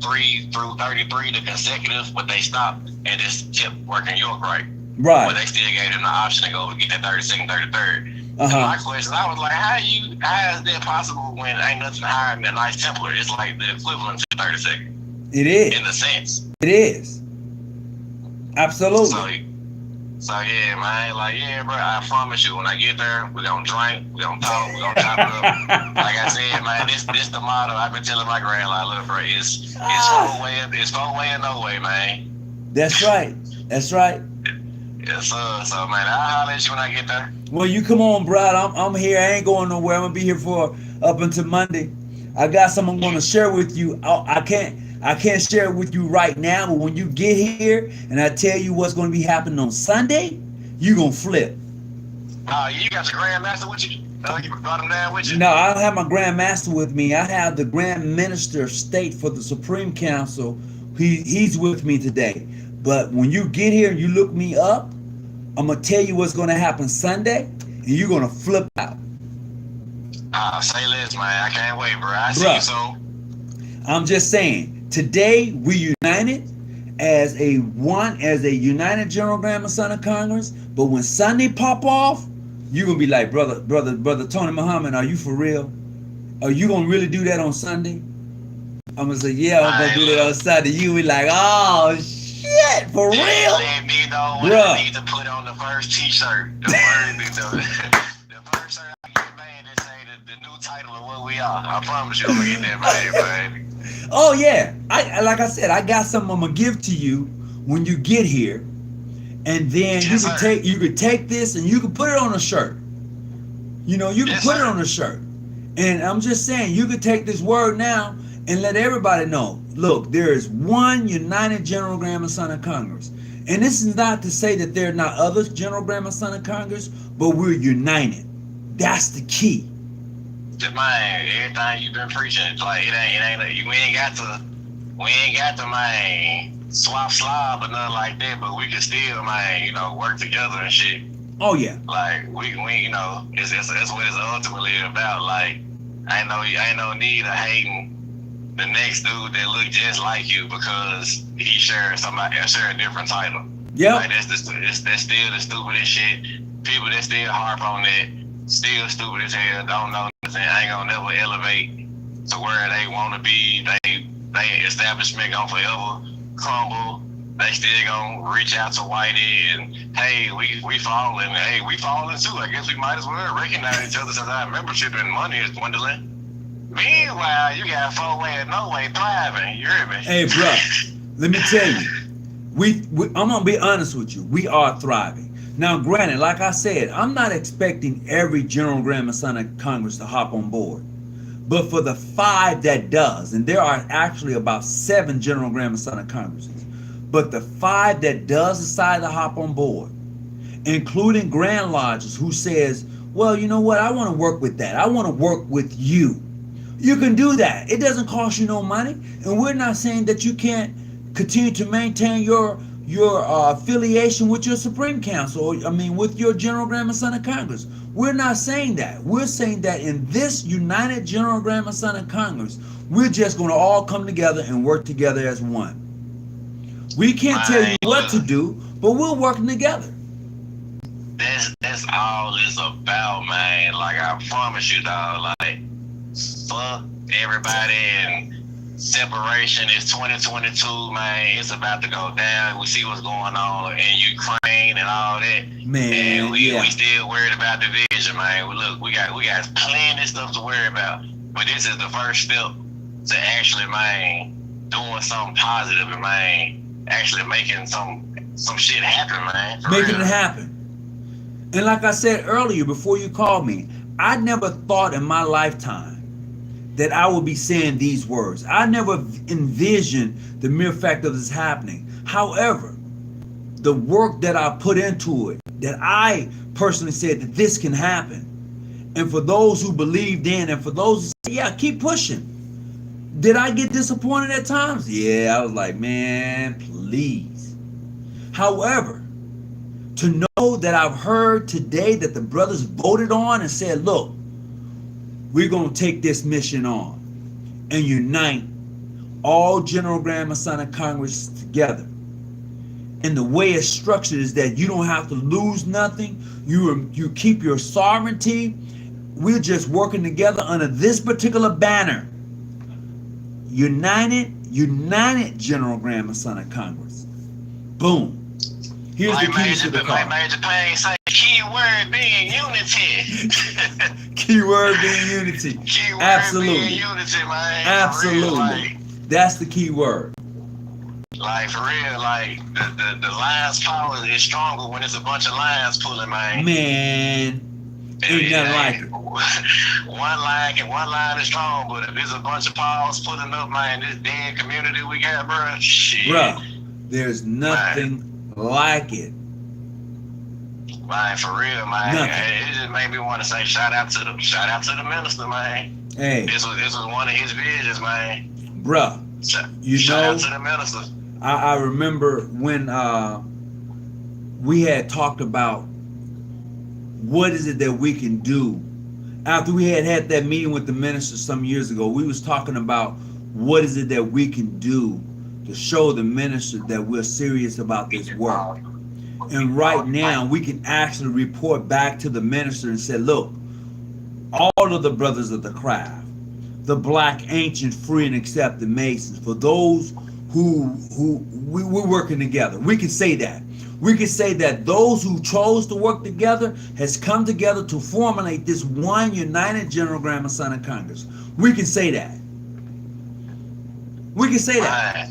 3 through 33 the consecutive, but they stopped and just kept working York Rite. Right. But they still gave them the option to go get that 32nd, 33rd. And my question, I was like, how is that possible when ain't nothing higher than a nice Templar? It's like the equivalent to 32nd. It is. In the sense. It is. Absolutely. So yeah, man, like yeah, bro. I promise you, when I get there, we gonna drink, we gonna talk, we gonna chop it up. Like I said, man, this the motto I've been telling my grand, like, look, bro, it's four way and no way, man. That's right. That's right. Yes, sir. So man, I'll holler at you when I get there. Well, you come on, Brad. I'm here. I ain't going nowhere. I'm gonna be here for up until Monday. I got something I'm gonna share with you. I can't share it with you right now, but when you get here and I tell you what's gonna be happening on Sunday, you gonna flip. You got your grandmaster with you? You brought him down with you? No, I don't have my Grand Master with me. I have the Grand Minister of State for the Supreme Council. He's with me today. But when you get here and you look me up, I'm gonna tell you what's gonna happen Sunday, and you're gonna flip out. Say less, man. I can't wait, bro. I see you soon. I'm just saying, today we united as a united General Grand Masonic Congress. But when Sunday pop off, you're gonna be like, brother Tony Muhammad, are you for real? Are you gonna really do that on Sunday? I'm gonna say, yeah, I'm gonna do that on Sunday. You be like, oh shit, for real? Let me know what I need to put on the first t-shirt. The first shirt I get made that say the new title of what we are. I promise you I'm gonna get that made, baby. Oh yeah. Like I said, I got something I'm gonna give to you when you get here. And then you can take this and you can put it on a shirt. You know, you can put it on a shirt. And I'm just saying, you could take this word now and let everybody know, look, there is one united General Grand Masonic Congress. And this is not to say that there are not other General Grand Masonic Congress, but we're united. That's the key. Man, everything you've been preaching, like we ain't got to man swap slob or nothing like that, but we can still, man, work together and shit. Oh yeah. Like we it's what it's ultimately about. Like ain't no need of hating the next dude that look just like you because he share a different title. Yeah. Like that's still the stupidest shit. People that still harp on that, still stupid as hell, don't know nothing, ain't gonna never elevate to where they wanna be. They establishment gonna forever crumble. They still gonna reach out to Whitey and hey, we falling. Hey, we falling too. I guess we might as well recognize each other since our membership and money is dwindling. Meanwhile, you got four way and no way thriving. You hear me? Hey, bro, let me tell you, I'm gonna be honest with you. We are thriving. Now, granted, like I said, I'm not expecting every General Grand Masonic Congress to hop on board. But for the 5 that does, and there are actually about 7 General Grand Masonic Congresses, but the 5 that does decide to hop on board, including Grand Lodges who says, well, you know what, I want to work with that. I want to work with you. You can do that. It doesn't cost you no money. And we're not saying that you can't continue to maintain your affiliation with your Supreme Council, with your General Grand Masonic Congress. We're not saying that. We're saying that in this United General Grand Masonic Congress, we're just going to all come together and work together as one. We can't tell you what to do, but we're working together. That's all it's about, man. Like I promise you, dog. Like fuck everybody and separation is 2022, man. It's about to go down. We see what's going on in Ukraine and all that. Man, and we still worried about division, man. We got plenty of stuff to worry about. But this is the first step to actually, man, doing something positive and, man, actually making some shit happen, man. Making it happen. And like I said earlier before you called me, I never thought in my lifetime that I would be saying these words. I never envisioned the mere fact of this happening. However, the work that I put into it, that I personally said that this can happen. And for those who believed in, and for those who said, yeah, keep pushing. Did I get disappointed at times? Yeah, I was like, man, please. However, to know that I've heard today that the brothers voted on and said, look, we're going to take this mission on and unite all General Grand Masonic Congress together. And the way it's structured is that you don't have to lose nothing. You keep your sovereignty. We're just working together under this particular banner. United General Grand Masonic Congress. Boom. Here's the Like keys to the car. Major Payne say, key word being unity. Keyword being unity. Key word Absolutely. being unity, man. Absolutely. For real, like, that's the key word. Like, for real, like, the lion's power is stronger when it's a bunch of lions pulling, man. Man, ain't nothing like it. One line is strong, but if there's a bunch of paws pulling up, man, this dead community we got, bro, shit. Bruh, there's nothing like it. Man, for real, man. Nothing. It just made me want to say shout out to the minister, man. Hey, this was one of his visions, man. Bruh, shout out to the minister. I remember when we had talked about what is it that we can do after we had that meeting with the minister some years ago. We was talking about what is it that we can do to show the minister that we're serious about this work. And right now we can actually report back to the minister and say, look, all of the brothers of the craft, the black, ancient, free, and accepted Masons, for those who we're working together. We can say that. We can say that those who chose to work together has come together to formulate this one united General Grand Masonic Congress. We can say that. We can say that.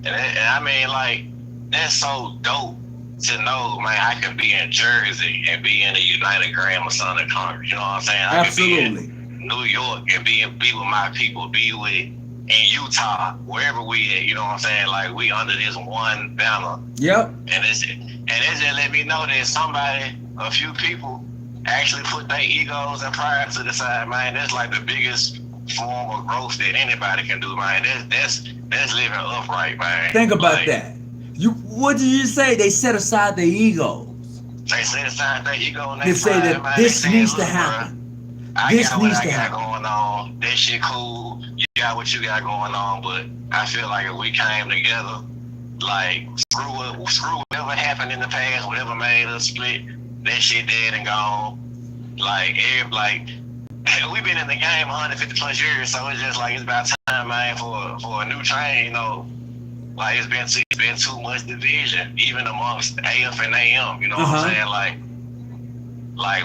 And I mean, like, that's so dope to know, man, I could be in Jersey and be in the United Grand Masonic Congress. You know what I'm saying? I Absolutely. could be in New York and be with my people, be with in Utah, wherever we at, you know what I'm saying? Like, we under this one banner. Yep. And it just let me know that somebody, a few people, actually put their egos and pride to the side, man. That's like the biggest form of growth that anybody can do, man. That's living upright, man. Think about that. What did you say? They set aside their egos. They set aside their ego and they say that man, this needs to happen. This needs to happen. Going on. That shit cool. You got what you got going on, but I feel like if we came together, like screw whatever happened in the past, whatever made us split, that shit dead and gone. Like we've been in the game 150 plus years, so it's just like it's about time, man, for a new train, you know. Like it's been too much division, even amongst AF and AM. You know what I'm saying? Like I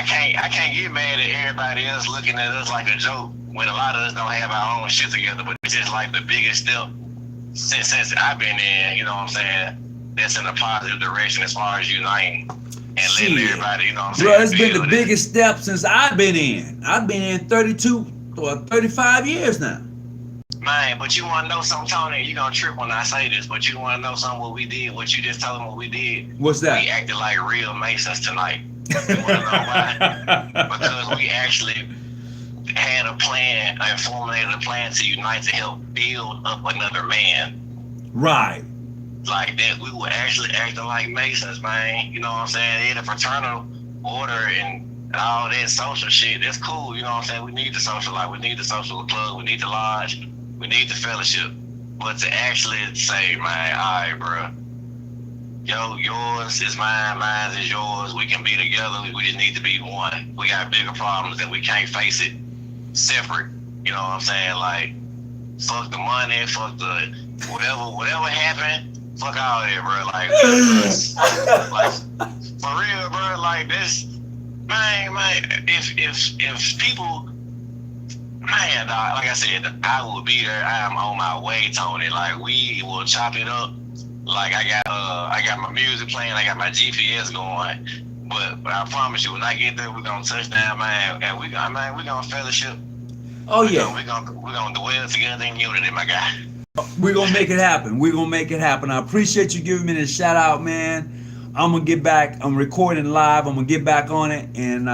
can't get mad at everybody else looking at us like a joke when a lot of us don't have our own shit together. But it's just like the biggest step since I've been in. You know what I'm saying? That's in a positive direction as far as uniting and letting everybody. You know what I'm saying? Bro, it's been the biggest step since I've been in. I've been in 32 or 35 years now. Man, but you want to know something, Tony? You're going to trip when I say this, but you want to know something what we did, what you just told them what we did? What's that? We acted like real Masons tonight. You want to know why? Because we actually had a plan and formulated a plan to unite to help build up another man. Right. Like that, we were actually acting like Masons, man. You know what I'm saying? In a fraternal order and all that social shit, that's cool. You know what I'm saying? We need the social life. We need the social club. We need the lodge. We need the fellowship. But to actually say, man, all right, bro, yours is mine, mine is yours. We can be together. We just need to be one. We got bigger problems and we can't face it separate. You know what I'm saying? Like, fuck the money, fuck the whatever happened, fuck all that, bro. Like for real, bro. Like this, man. If people. Man, dog, like I said, I will be there. I am on my way, Tony. Like we will chop it up. Like I got my music playing. I got my GPS going. But I promise you, when I get there, we're gonna touch down, man, and we're gonna fellowship. Oh yeah, we're gonna dwell together in unity, my guy. We're gonna make it happen. We're gonna make it happen. I appreciate you giving me this shout out, man. I'm gonna get back. I'm recording live. I'm gonna get back on it, and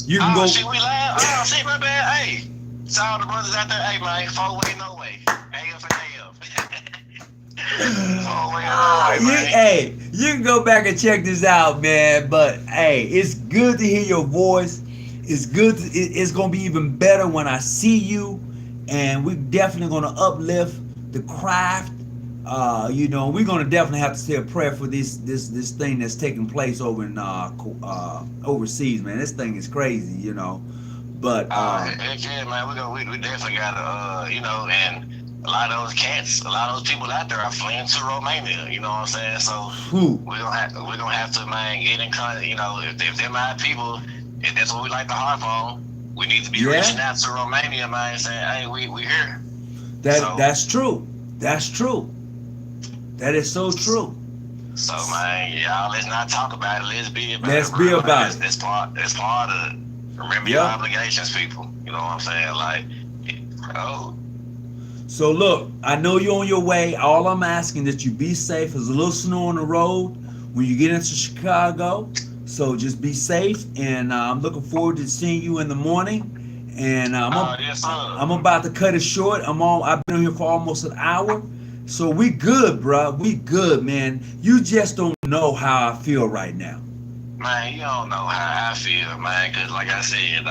you can go. Shit, we live. Oh shit, my bad. Hey. To all the brothers out there, hey man, 4-way, no way. AF and AF. 4-way, no way, man. Hey, you can go back and check this out, man. But hey, it's good to hear your voice. It's good. It's gonna be even better when I see you, and we're definitely gonna uplift the craft. You know, we're gonna definitely have to say a prayer for this thing that's taking place over in overseas, man. This thing is crazy, you know. But heck yeah, man, we definitely gotta, you know, and a lot of those cats, a lot of those people out there are fleeing to Romania. You know what I'm saying? So we're gonna have to, man, get in contact. You know, if they're my people, if that's what we like to harp on, we need to be reaching out to Romania, man, saying, hey, we here. That's true. That's true. That is so true. So, man, y'all, let's not talk about it. Let's be about it. Let's be about it. That's part of it. Remember your obligations, people. You know what I'm saying? Like, oh. So look, I know you're on your way. All I'm asking that you be safe. There's a little snow on the road when you get into Chicago. So just be safe, and I'm looking forward to seeing you in the morning. And I'm about to cut it short. I've been here for almost an hour. So we good, bro. We good, man. You just don't know how I feel right now. Man, you don't know how I feel, man. Because like I said,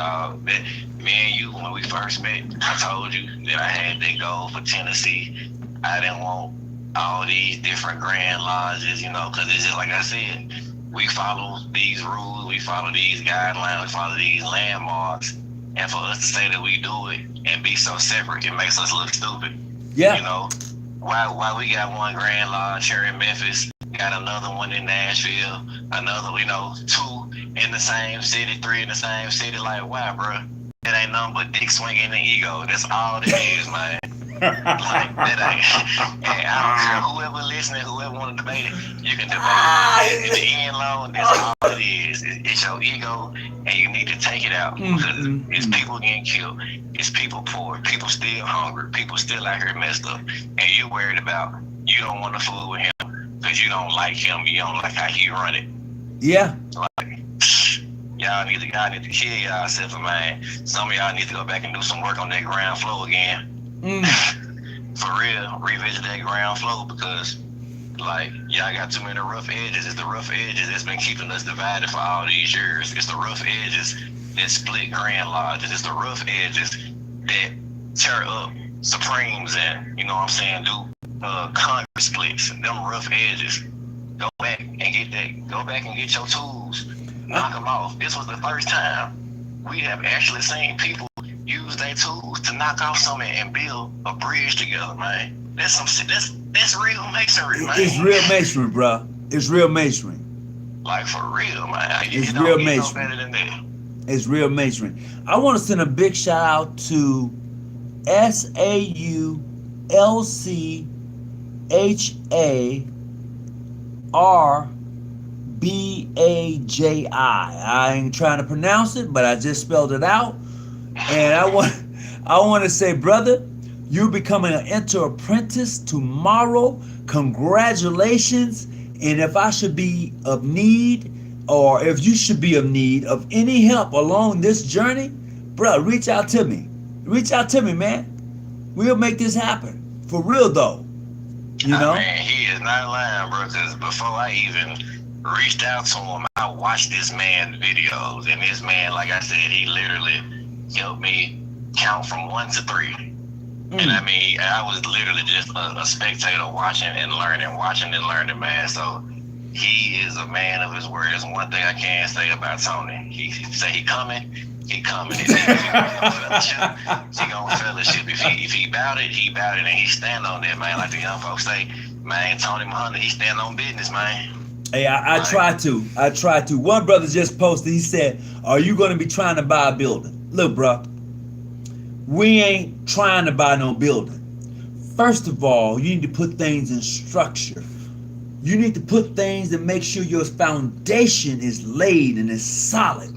me and you, when we first met, I told you that I had that goal for Tennessee. I didn't want all these different grand lodges, you know, because it's just like I said, we follow these rules, we follow these guidelines, we follow these landmarks. And for us to say that we do it and be so separate, it makes us look stupid. Yeah. You know, why we got one grand lodge here in Memphis, got another one in Nashville, another, you know, 2 in the same city, 3 in the same city. Like, why, bro? It ain't nothing but dick swinging and ego. That's all it is, man. Like, that ain't. And I don't care whoever listening, whoever want to debate it, you can debate it. At the end, long, that's all it is. It's your ego, and you need to take it out. Because it's people getting killed. It's people poor. People still hungry. People still out here messed up. And you worried about, you don't want to fool with him because you don't like him. You don't like how he run it. Yeah. Like, y'all need to kill yourself, man. Some of y'all need to go back and do some work on that ground floor again. For real, revisit that ground floor, because like y'all got too many rough edges. It's the rough edges that's been keeping us divided for all these years. It's the rough edges that split grand lodges. It's the rough edges that tear up Supremes and, you know what I'm saying, do Congress splits. Them rough edges. Go back and get that. Go back and get your tools. Knock them off. This was the first time we have actually seen people use their tools to knock off something and build a bridge together, man. That's real masonry, man. It's real masonry, bro. It's real masonry. Like, for real, man. It's real masonry. No better than that. It's real masonry. I want to send a big shout out to SAULCHARBAJI. I ain't trying to pronounce it, but I just spelled it out. And I want to say, brother, you're becoming an enter-apprentice tomorrow. Congratulations. And if I should be of need, or if you should be of need of any help along this journey, bro, reach out to me. Reach out to me, man. We'll make this happen. For real, though. You know? Man, he is not lying, bro, because before I even reached out to him, I watched this man's videos. And this man, like I said, he literally helped me count from 1 to 3. And I mean, I was literally just a spectator watching and learning, man. So he is a man of his word. There's one thing I can say about Tony. He say he coming. He gonna fellowship. If he bout it, he bout it, and he stand on that, man. Like the young folks say, man, Tony Muhammad, he stand on business, man. Hey, I try to. One brother just posted, he said, are you going to be trying to buy a building? Look, bro, we ain't trying to buy no building. First of all, you need to put things in structure. You need to put things and make sure your foundation is laid and is solid.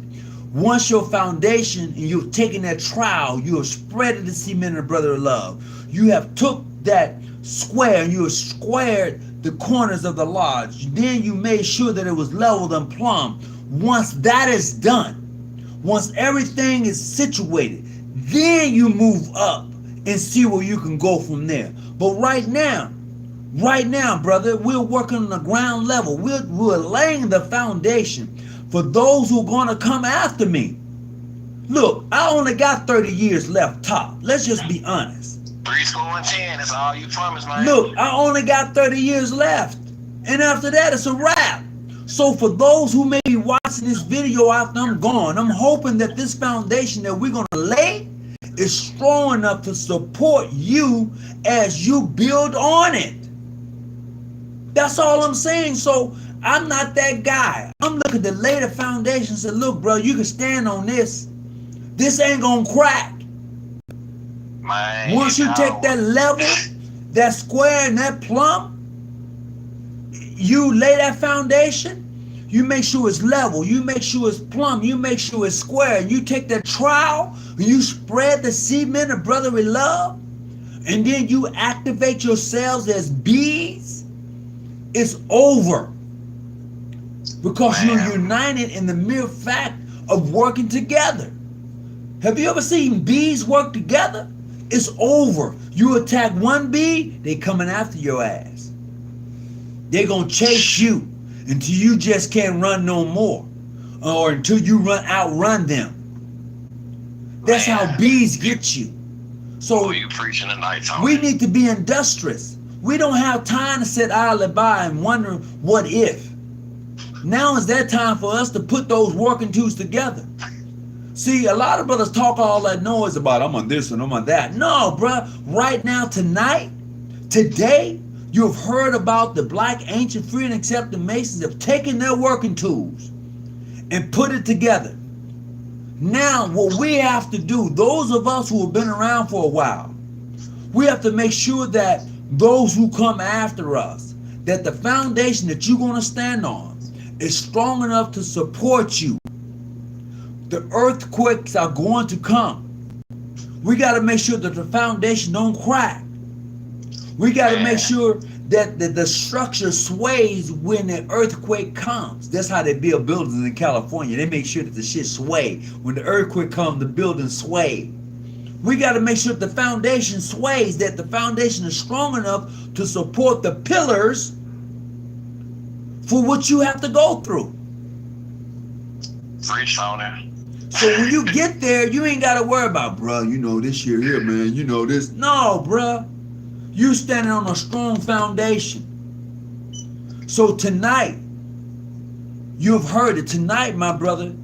Once your foundation, and you're taking that trowel, you have spreaded the cement of brother of love. You have took that square and you have squared the corners of the lodge. Then you made sure that it was leveled and plumbed. Once that is done, once everything is situated, then you move up and see where you can go from there. But right now, brother, we're working on the ground level. We're laying the foundation for those who are going to come after me. Look, I only got 30 years left top. Let's just be honest. 10, that's all you promised, man. Look, I only got 30 years left. And after that, it's a wrap. So for those who may be watching this video after I'm gone, I'm hoping that this foundation that we're going to lay is strong enough to support you as you build on it. That's all I'm saying. So I'm not that guy. I'm looking to lay the foundation and say, look, bro, you can stand on this. This ain't gonna crack. Man, Once you take that level, that square and that plumb, you lay that foundation, you make sure it's level, you make sure it's plumb, you make sure it's square, and you take that trowel, and you spread the cement of brotherly love, and then you activate yourselves as bees, it's over. Because you're united in the mere fact of working together. Have you ever seen bees work together? It's over. You attack one bee, they coming after your ass. They're gonna chase you until you just can't run no more, or until you outrun them. That's how bees get you. So you preaching tonight, Tony. We need to be industrious. We don't have time to sit idly by and wonder what if. Now is that time for us to put those working tools together. See, a lot of brothers talk all that noise about I'm on this and I'm on that. No, bruh. Right now, tonight, today, you've heard about the black ancient free and accepting Masons have taken their working tools and put it together. Now, what we have to do, those of us who have been around for a while, we have to make sure that those who come after us, that the foundation that you're going to stand on is strong enough to support you. The earthquakes are going to come. We got to make sure that the foundation don't crack. We got to make sure that the structure sways when the earthquake comes. That's how they build buildings in California. They make sure that the shit sway. When the earthquake comes, the building sway. We got to make sure that the foundation sways, that the foundation is strong enough to support the pillars for what you have to go through. Preach on it. So when you get there, you ain't got to worry about, bro, you know, this shit here, man, you know this. No, bro. You standing on a strong foundation. So tonight, you've heard it. Tonight, my brother,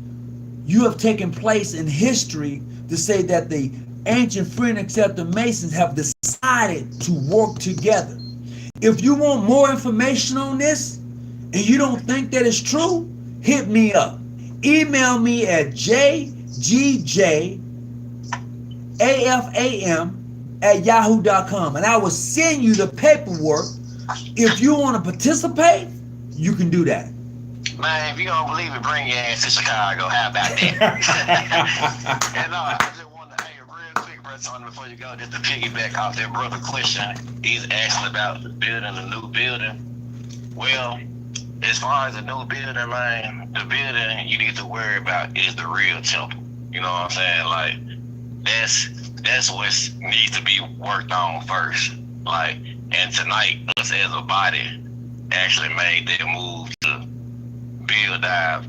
you have taken place in history to say that the ancient free and accepting Masons have decided to work together. If you want more information on this and you don't think that it's true, hit me up. Email me at jgjafam@yahoo.com and I will send you the paperwork. If you want to participate, you can do that. Man, if you don't believe it, bring your ass to Chicago. How about that? And I just want to, real quick, brother Tony, before you go, just to piggyback off that brother question, he's asking about building a new building. Well, as far as the new building, man, the building you need to worry about is the real temple. You know what I'm saying? Like, that's what needs to be worked on first. Like, and tonight, us as a body actually made that move to build our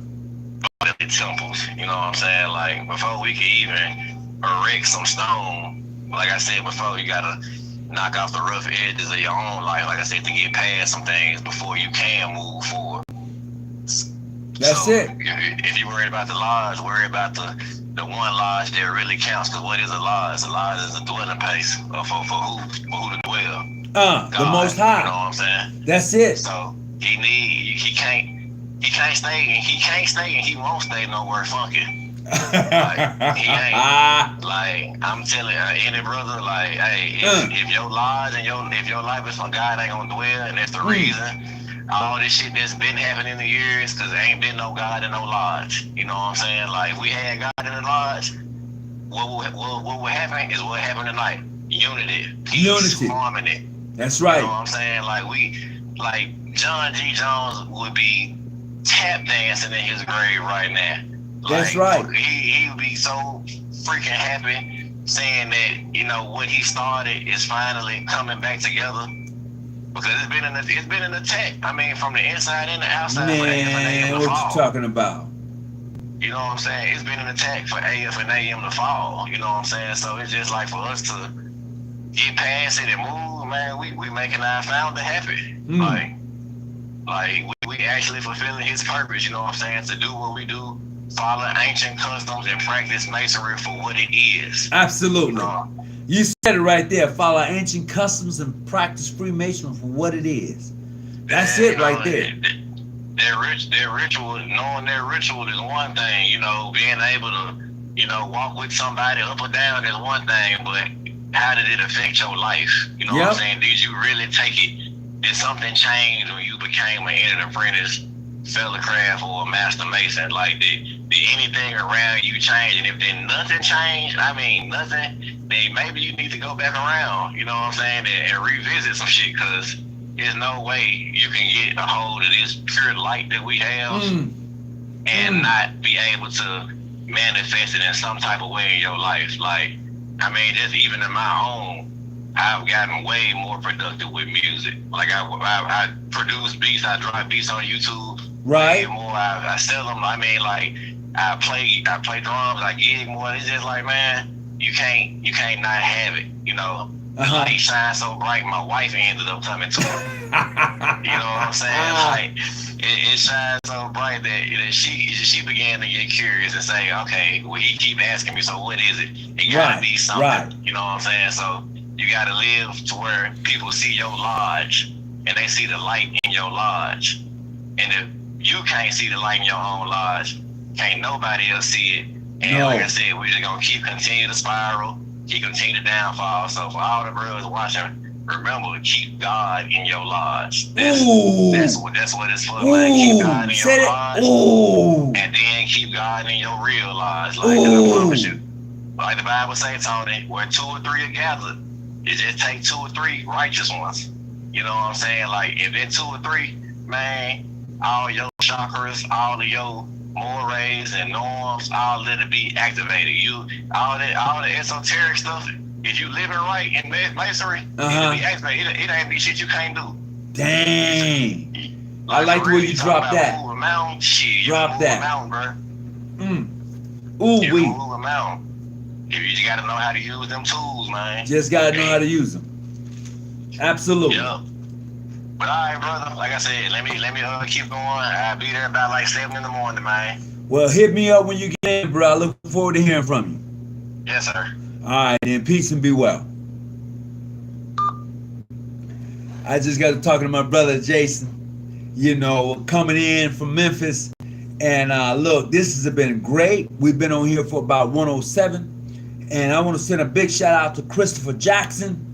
bodily temples. You know what I'm saying? Like, before we can even erect some stone, like I said before, you gotta knock off the rough edges of your own life, like I said, to get past some things before you can move forward. That's it. If you're worried about the lodge, worry about the one lodge that really counts. Because what is a lodge? A lodge is a dwelling place for who to dwell. God, the Most High. You know what I'm saying? That's it. So he can't stay, and he won't stay nowhere funky. Like, he ain't. Like, I'm telling any brother, like, hey, if your lodge and if your life is from God, ain't gonna dwell, and that's the reason all this shit that's been happening in the years, because there ain't been no God in no lodge. You know what I'm saying? Like, we had God in the lodge. What will happen is what happened tonight. Unity, peace, harmony. That's right. You know what I'm saying? Like John G. Jones would be tap dancing in his grave right now. That's right. He would be so freaking happy saying that, you know, what he started is finally coming back together. Because it's been an attack. I mean, from the inside and the outside. Man, what you talking about? You know what I'm saying? It's been an attack for AF and AM to fall. You know what I'm saying? So it's just like for us to get past it and move, man, we making our founder happy. Like we actually fulfilling his purpose, you know what I'm saying? To do what we do, follow ancient customs and practice masonry for what it is. Absolutely. You said it right there. Follow ancient customs and practice Freemasonry for what it is. That's it right there. Their ritual, knowing their ritual is one thing. Being able to, walk with somebody up or down is one thing, but how did it affect your life? You know what I'm saying? Did you really take it? Did something change when you became an entered apprentice, fellow craft, or a master mason? Like, did anything around you change? And if then nothing changed, nothing, then maybe you need to go back around, you know what I'm saying, and revisit some shit, because there's no way you can get a hold of this pure light that we have and not be able to manifest it in some type of way in your life. Like, just even in my own, I've gotten way more productive with music. Like, I produce beats, I drop beats on YouTube. Right. More, I sell them. I play drums, I gig more. It's just like, man, you can't not have it, The light shines so bright, my wife ended up coming to it. You know what I'm saying? Like, it shines so bright that she began to get curious and say, okay, well, he keep asking me, so what is it? It gotta be something. You know what I'm saying? So you gotta live to where people see your lodge and they see the light in your lodge. And if you can't see the light in your own lodge, can't nobody else see it. And like I said, we're just gonna continue to spiral, continue to downfall. So for all the brothers watching, remember to keep God in your lodge. That's what it's for. Like, keep God in your lodge, and then keep God in your real lodge. Like, I promise you, like the Bible says, Tony, where 2 or 3 are gathered, it just take 2 or 3 righteous ones. You know what I'm saying? Like, if it's 2 or 3, man, all your chakras, all of your mores and norms, all that to be activated. All the esoteric stuff, if you living right in masonry, it'll be activated. It ain't be shit you can't do. Dang. I like the way you drop that. Move a mountain, shit. Drop that. Move a mountain, bro. Ooh, you move a mountain. You just gotta know how to use them tools, man. Just gotta know how to use them. Absolutely. Yeah. But all right, brother. Like I said, let me keep going. I'll be there about like 7 in the morning, man. Well, hit me up when you get in, bro. I look forward to hearing from you. Yes, sir. All right, then. Peace and be well. I just got to talking to my brother Jason, coming in from Memphis. And look, this has been great. We've been on here for about 107. And I want to send a big shout out to Christopher Jackson.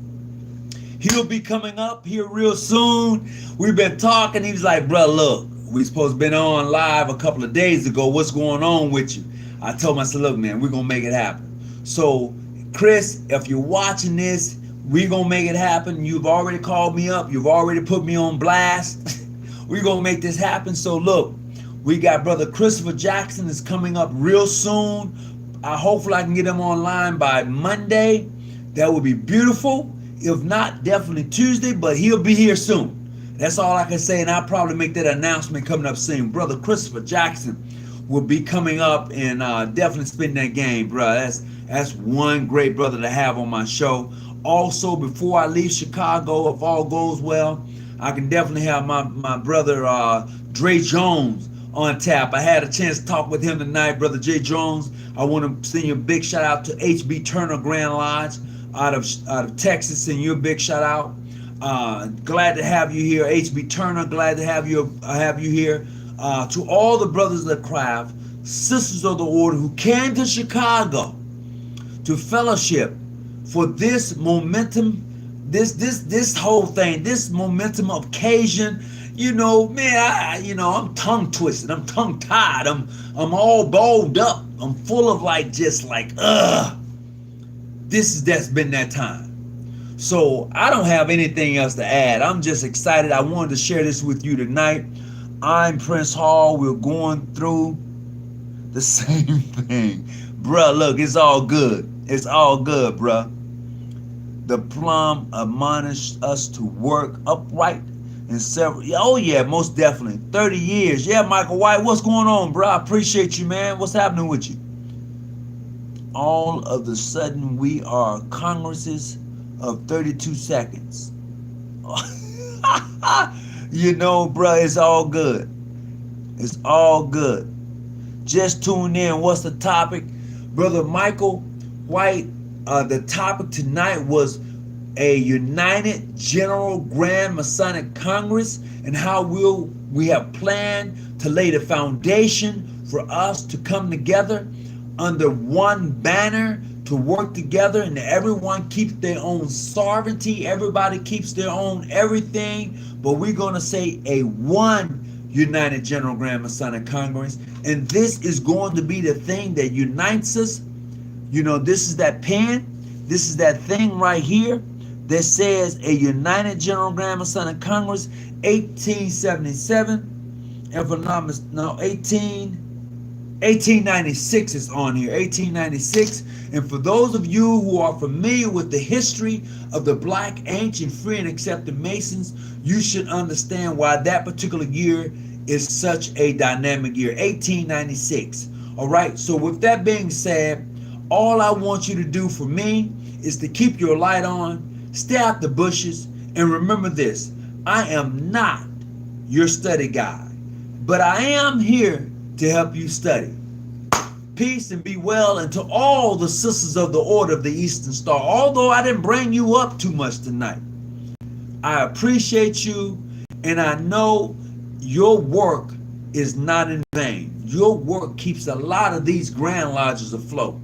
He'll be coming up here real soon. We've been talking. He was like, bro, look, we supposed to been on live a couple of days ago. What's going on with you? I told him, I said, look, man, we're going to make it happen. So, Chris, if you're watching this, we're going to make it happen. You've already called me up. You've already put me on blast. We're going to make this happen. So, look, we got brother Christopher Jackson is coming up real soon. Hopefully I can get him online by Monday. That would be beautiful. If not, definitely Tuesday, but he'll be here soon. That's all I can say, and I'll probably make that announcement coming up soon. Brother Christopher Jackson will be coming up and definitely spitting that game, bro. That's one great brother to have on my show. Also, before I leave Chicago, if all goes well, I can definitely have my brother Dre Jones on tap. I had a chance to talk with him tonight, brother Jay Jones. I want to send you a big shout out to HB Turner Grand Lodge out of Texas, and you a big shout out. Glad to have you here, HB Turner. Glad to have you here. To all the brothers of the craft, sisters of the order who came to Chicago to fellowship for this momentum, this whole thing, this momentum occasion. Man, I'm tongue twisted. I'm tongue tied. I'm all balled up. I'm full of that's been that time. So I don't have anything else to add. I'm just excited. I wanted to share this with you tonight. I'm Prince Hall. We're going through the same thing. Bruh, look, it's all good. It's all good, bruh. The plum admonished us to work upright in several, most definitely. 30 years. Yeah, Michael White, what's going on, bro? I appreciate you, man. What's happening with you? All of a sudden, we are Congresses of 32 seconds. Bro, it's all good. It's all good. just tuned in, what's the topic? Brother Michael White, the topic tonight was a United General Grand Masonic Congress and how we have planned to lay the foundation for us to come together under one banner to work together, and everyone keeps their own sovereignty, everybody keeps their own everything, but we're going to say a one United General Grand Masonic Congress, and this is going to be the thing that unites us. You know, this is that pen, this is that thing right here that says a United General Grand Masonic Congress 1877, if I'm not mistaken, no, 1896 is on here, 1896. And for those of you who are familiar with the history of the Black, Ancient, Free, and Accepted Masons, you should understand why that particular year is such a dynamic year, 1896. All right, so with that being said, all I want you to do for me is to keep your light on, stay out the bushes, and remember this: I am not your study guide, but I am here to help you study. Peace and be well, and to all the sisters of the Order of the Eastern Star, although I didn't bring you up too much tonight, I appreciate you, and I know your work is not in vain. Your work keeps a lot of these Grand Lodges afloat.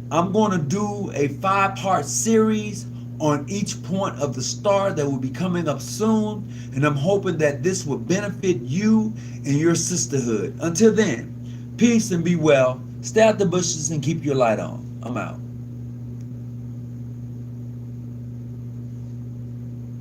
I'm going to do a 5-part series on each point of the star that will be coming up soon, and I'm hoping that this will benefit you and your sisterhood. Until then, peace and be well. Stay out the bushes and keep your light on. I'm out.